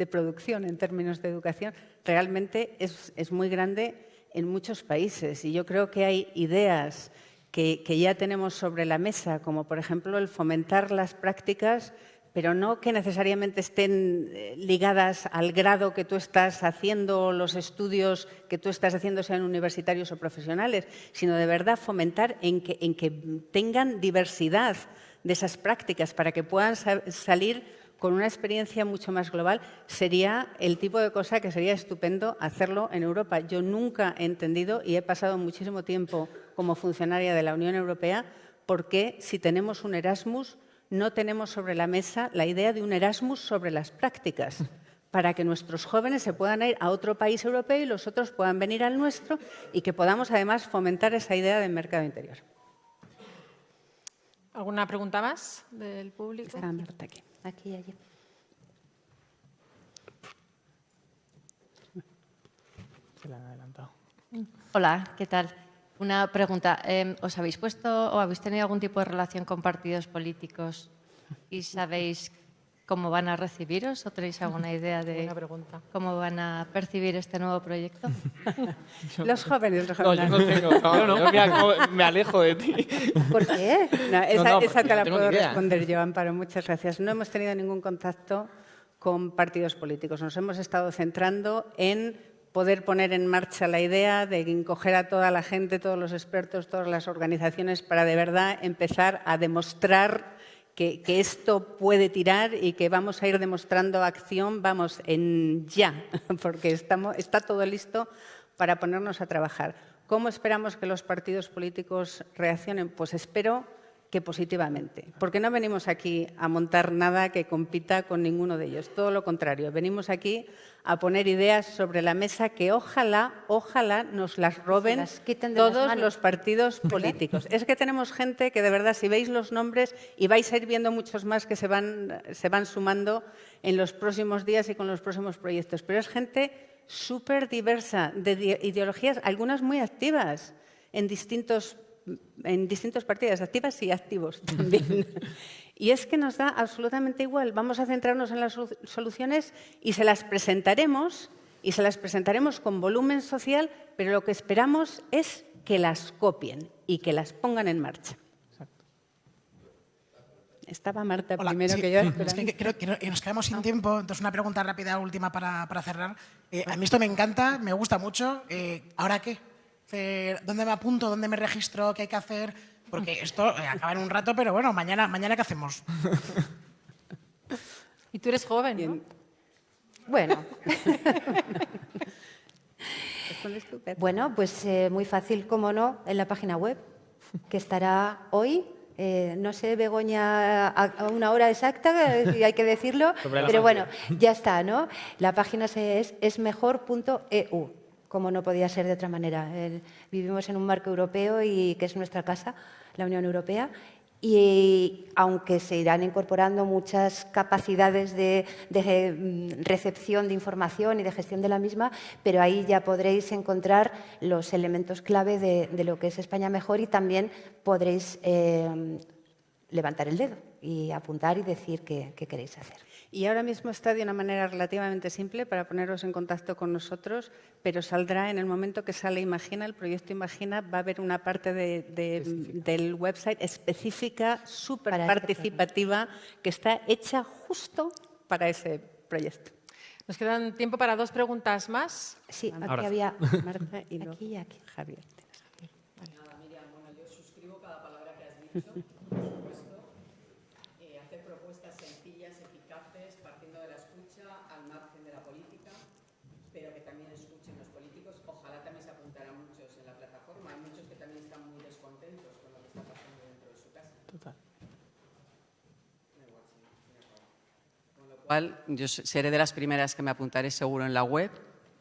producción en términos de educación, realmente es muy grande en muchos países. Y yo creo que hay ideas que ya tenemos sobre la mesa, como por ejemplo el fomentar las prácticas, pero no que necesariamente estén ligadas al grado que tú estás haciendo, los estudios que tú estás haciendo, sean universitarios o profesionales, sino de verdad fomentar en que tengan diversidad de esas prácticas para que puedan salir con una experiencia mucho más global. Sería el tipo de cosa que sería estupendo hacerlo en Europa. Yo nunca he entendido, y he pasado muchísimo tiempo como funcionaria de la Unión Europea, por qué si tenemos un Erasmus no tenemos sobre la mesa la idea de un Erasmus sobre las prácticas, para que nuestros jóvenes se puedan ir a otro país europeo y los otros puedan venir al nuestro y que podamos además fomentar esa idea del mercado interior. ¿Alguna pregunta más del público? Está Marta aquí. Aquí y allí. Se la han adelantado. Hola, ¿qué tal? Una pregunta. ¿Os habéis puesto o habéis tenido algún tipo de relación con partidos políticos y sabéis cómo van a recibiros o tenéis alguna idea de cómo van a percibir este nuevo proyecto? Los jóvenes. No, yo no tengo. Yo me alejo de ti. ¿Por qué? No, esa te la tengo puedo ni idea. responder yo, Amparo. Muchas gracias. No hemos tenido ningún contacto con partidos políticos. Nos hemos estado centrando en poder poner en marcha la idea de encoger a toda la gente, todos los expertos, todas las organizaciones, para de verdad empezar a demostrar que esto puede tirar y que vamos a ir demostrando acción, vamos, en ya, porque está todo listo para ponernos a trabajar. ¿Cómo esperamos que los partidos políticos reaccionen? Pues espero que positivamente, porque no venimos aquí a montar nada que compita con ninguno de ellos, todo lo contrario, venimos aquí a poner ideas sobre la mesa que ojalá nos las roben todos los partidos políticos. Es que tenemos gente que de verdad, si veis los nombres, y vais a ir viendo muchos más que se van sumando en los próximos días y con los próximos proyectos, pero es gente súper diversa, de ideologías, algunas muy activas en distintos partidos, activas y activos también. Y es que nos da absolutamente igual. Vamos a centrarnos en las soluciones y se las presentaremos con volumen social, pero lo que esperamos es que las copien y que las pongan en marcha. Exacto. Estaba Marta Hola, primero sí, que yo. Es que creo que nos quedamos sin tiempo, entonces una pregunta rápida última para cerrar. A mí esto me encanta, me gusta mucho. ¿Ahora qué? ¿Dónde me apunto? ¿Dónde me registro? ¿Qué hay que hacer? Porque esto acaba en un rato, pero bueno, mañana ¿qué hacemos? Y tú eres joven, ¿no? Bueno. Bueno, pues muy fácil, como no, en la página web, que estará hoy. No sé, Begoña, a una hora exacta, si hay que decirlo, pero bueno, ya está, ¿no? La página es esmejor.eu. Como no podía ser de otra manera. Vivimos en un marco europeo y que es nuestra casa, la Unión Europea, y aunque se irán incorporando muchas capacidades de recepción de información y de gestión de la misma, pero ahí ya podréis encontrar los elementos clave de lo que es España Mejor y también podréis levantar el dedo y apuntar y decir qué queréis hacer. Y ahora mismo está de una manera relativamente simple para poneros en contacto con nosotros, pero saldrá en el momento que sale Imagina, el proyecto Imagina, va a haber una parte del website específica, súper participativa, que está hecha justo para ese proyecto. Nos quedan tiempo para 2 preguntas más. Sí, aquí Ahora había Marta y luego aquí y aquí. Javier. Nada, Miriam, bueno, yo suscribo cada palabra que has dicho. Por supuesto, hacer propuestas sencillas, eficaces, partiendo de la escucha, al margen de la política, pero que también escuchen los políticos. Ojalá también se apuntarán muchos en la plataforma. Hay muchos que también están muy descontentos con lo que está pasando dentro de su casa. Total. Con lo cual, yo seré de las primeras que me apuntaré seguro en la web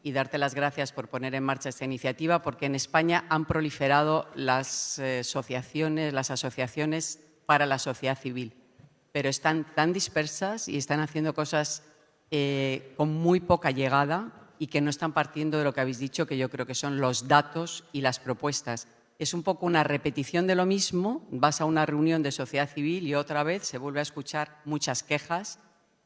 y darte las gracias por poner en marcha esta iniciativa, porque en España han proliferado las asociaciones para la sociedad civil, pero están tan dispersas y están haciendo cosas con muy poca llegada y que no están partiendo de lo que habéis dicho, que yo creo que son los datos y las propuestas. Es un poco una repetición de lo mismo, vas a una reunión de sociedad civil y otra vez se vuelve a escuchar muchas quejas,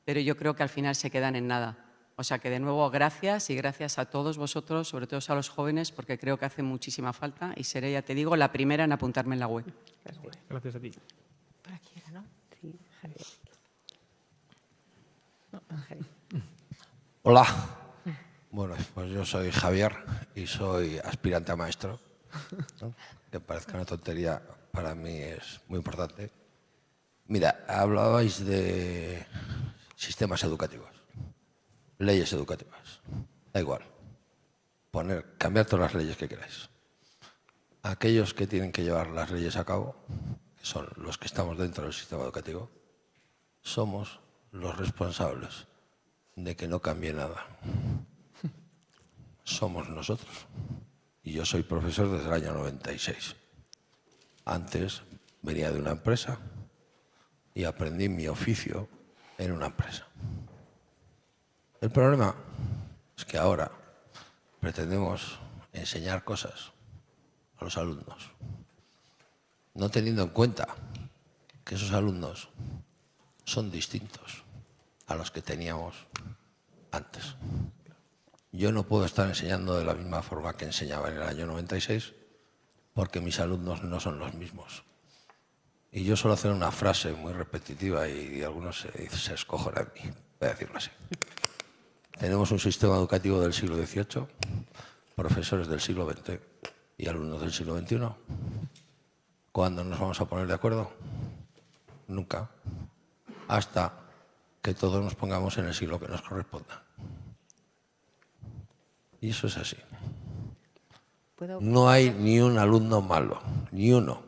pero yo creo que al final se quedan en nada. O sea que de nuevo gracias y gracias a todos vosotros, sobre todo a los jóvenes, porque creo que hace muchísima falta y seré, ya te digo, la primera en apuntarme en la web. Gracias a ti. Por aquí era, ¿no? Sí, Javier. No, Javier. Hola. Bueno, pues yo soy Javier y soy aspirante a maestro, ¿no? Que parezca una tontería, para mí es muy importante. Mira, hablabais de sistemas educativos, leyes educativas. Da igual. Cambiar todas las leyes que queráis. Aquellos que tienen que llevar las leyes a cabo, que son los que estamos dentro del sistema educativo, somos los responsables de que no cambie nada. Somos nosotros. Y yo soy profesor desde el año 96. Antes venía de una empresa y aprendí mi oficio en una empresa. El problema es que ahora pretendemos enseñar cosas a los alumnos, no teniendo en cuenta que esos alumnos son distintos a los que teníamos antes. Yo no puedo estar enseñando de la misma forma que enseñaba en el año 96 porque mis alumnos no son los mismos. Y yo suelo hacer una frase muy repetitiva y algunos se escojonan de mí, voy a decirlo así. Tenemos un sistema educativo del siglo XVIII, profesores del siglo XX y alumnos del siglo XXI. ¿Cuándo nos vamos a poner de acuerdo? Nunca. Hasta que todos nos pongamos en el siglo que nos corresponda. Y eso es así. No hay ni un alumno malo, ni uno.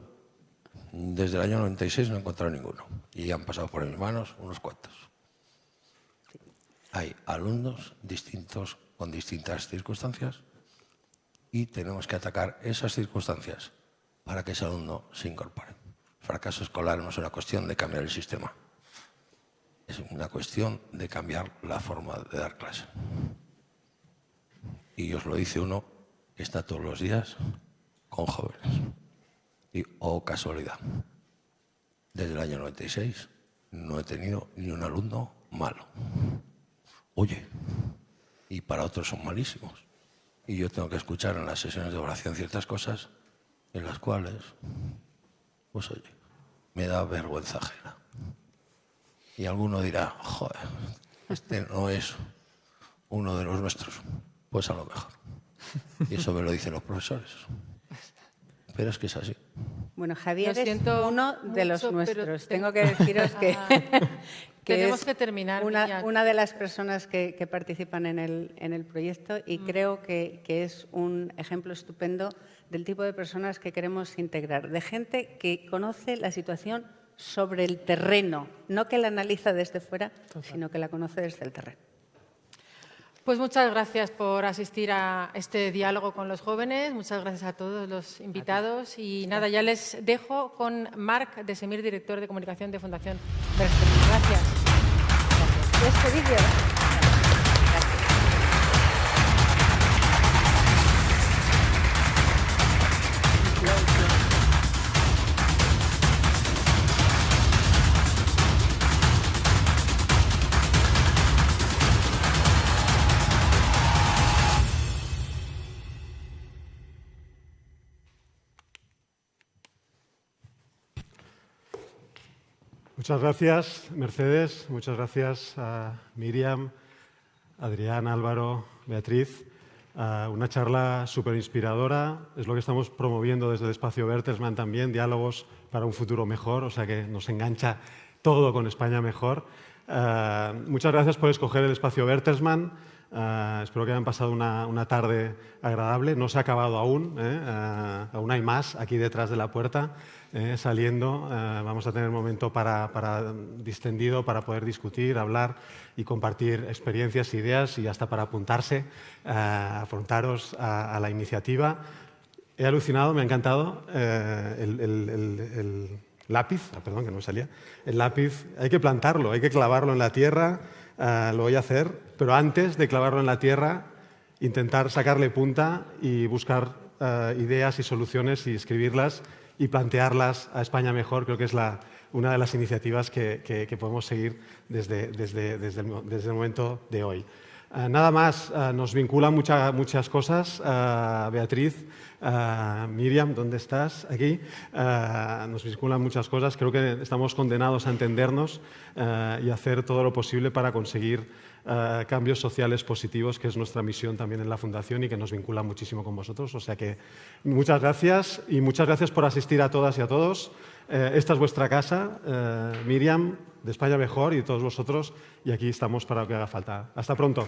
Desde el año 96 no he encontrado ninguno. Y han pasado por mis manos unos cuantos. Hay alumnos distintos con distintas circunstancias y tenemos que atacar esas circunstancias para que ese alumno se incorpore. El fracaso escolar no es una cuestión de cambiar el sistema. Es una cuestión de cambiar la forma de dar clase. Y os lo dice uno que está todos los días con jóvenes. Y, oh casualidad, desde el año 96 no he tenido ni un alumno malo. Oye, y para otros son malísimos. Y yo tengo que escuchar en las sesiones de oración ciertas cosas en las cuales, pues oye, me da vergüenza ajena. Y alguno dirá, joder, este no es uno de los nuestros. Pues a lo mejor. Y eso me lo dicen los profesores. Pero es que es así. Bueno, Javier Lo es siento uno de los mucho, pero nuestros. Tengo que deciros que, tenemos es que terminar. una de las personas que participan en el proyecto y creo que es un ejemplo estupendo del tipo de personas que queremos integrar, de gente que conoce la situación sobre el terreno, no que la analiza desde fuera, sino que la conoce desde el terreno. Pues muchas gracias por asistir a este diálogo con los jóvenes. Muchas gracias a todos los invitados. Y nada, ya les dejo con Marc de Semir, director de comunicación de Fundación Bernstein. Gracias. Este vídeo. Muchas gracias, Mercedes. Muchas gracias a Miriam, Adrián, Álvaro, Beatriz. Una charla súper inspiradora. Es lo que estamos promoviendo desde el espacio Bertelsmann también, diálogos para un futuro mejor, o sea que nos engancha todo con España mejor. Muchas gracias por escoger el espacio Bertelsmann. Espero que hayan pasado una tarde agradable. No se ha acabado aún, aún hay más aquí detrás de la puerta, saliendo. Vamos a tener un momento para distendido para poder discutir, hablar y compartir experiencias, ideas y hasta para apuntarse, afrontaros a la iniciativa. He alucinado, me ha encantado el lápiz, perdón que no me salía, el lápiz hay que plantarlo, hay que clavarlo en la tierra. Lo voy a hacer, pero antes de clavarlo en la tierra, intentar sacarle punta y buscar ideas y soluciones y escribirlas y plantearlas a España mejor. Creo que es una de las iniciativas que podemos seguir desde el momento de hoy. Nada más, nos vinculan muchas cosas. Beatriz, Miriam, ¿dónde estás? Aquí. Nos vinculan muchas cosas. Creo que estamos condenados a entendernos y hacer todo lo posible para conseguir cambios sociales positivos, que es nuestra misión también en la Fundación y que nos vincula muchísimo con vosotros. O sea que muchas gracias y muchas gracias por asistir a todas y a todos. Esta es vuestra casa, Miriam, de España Mejor, y todos vosotros, y aquí estamos para lo que haga falta. Hasta pronto.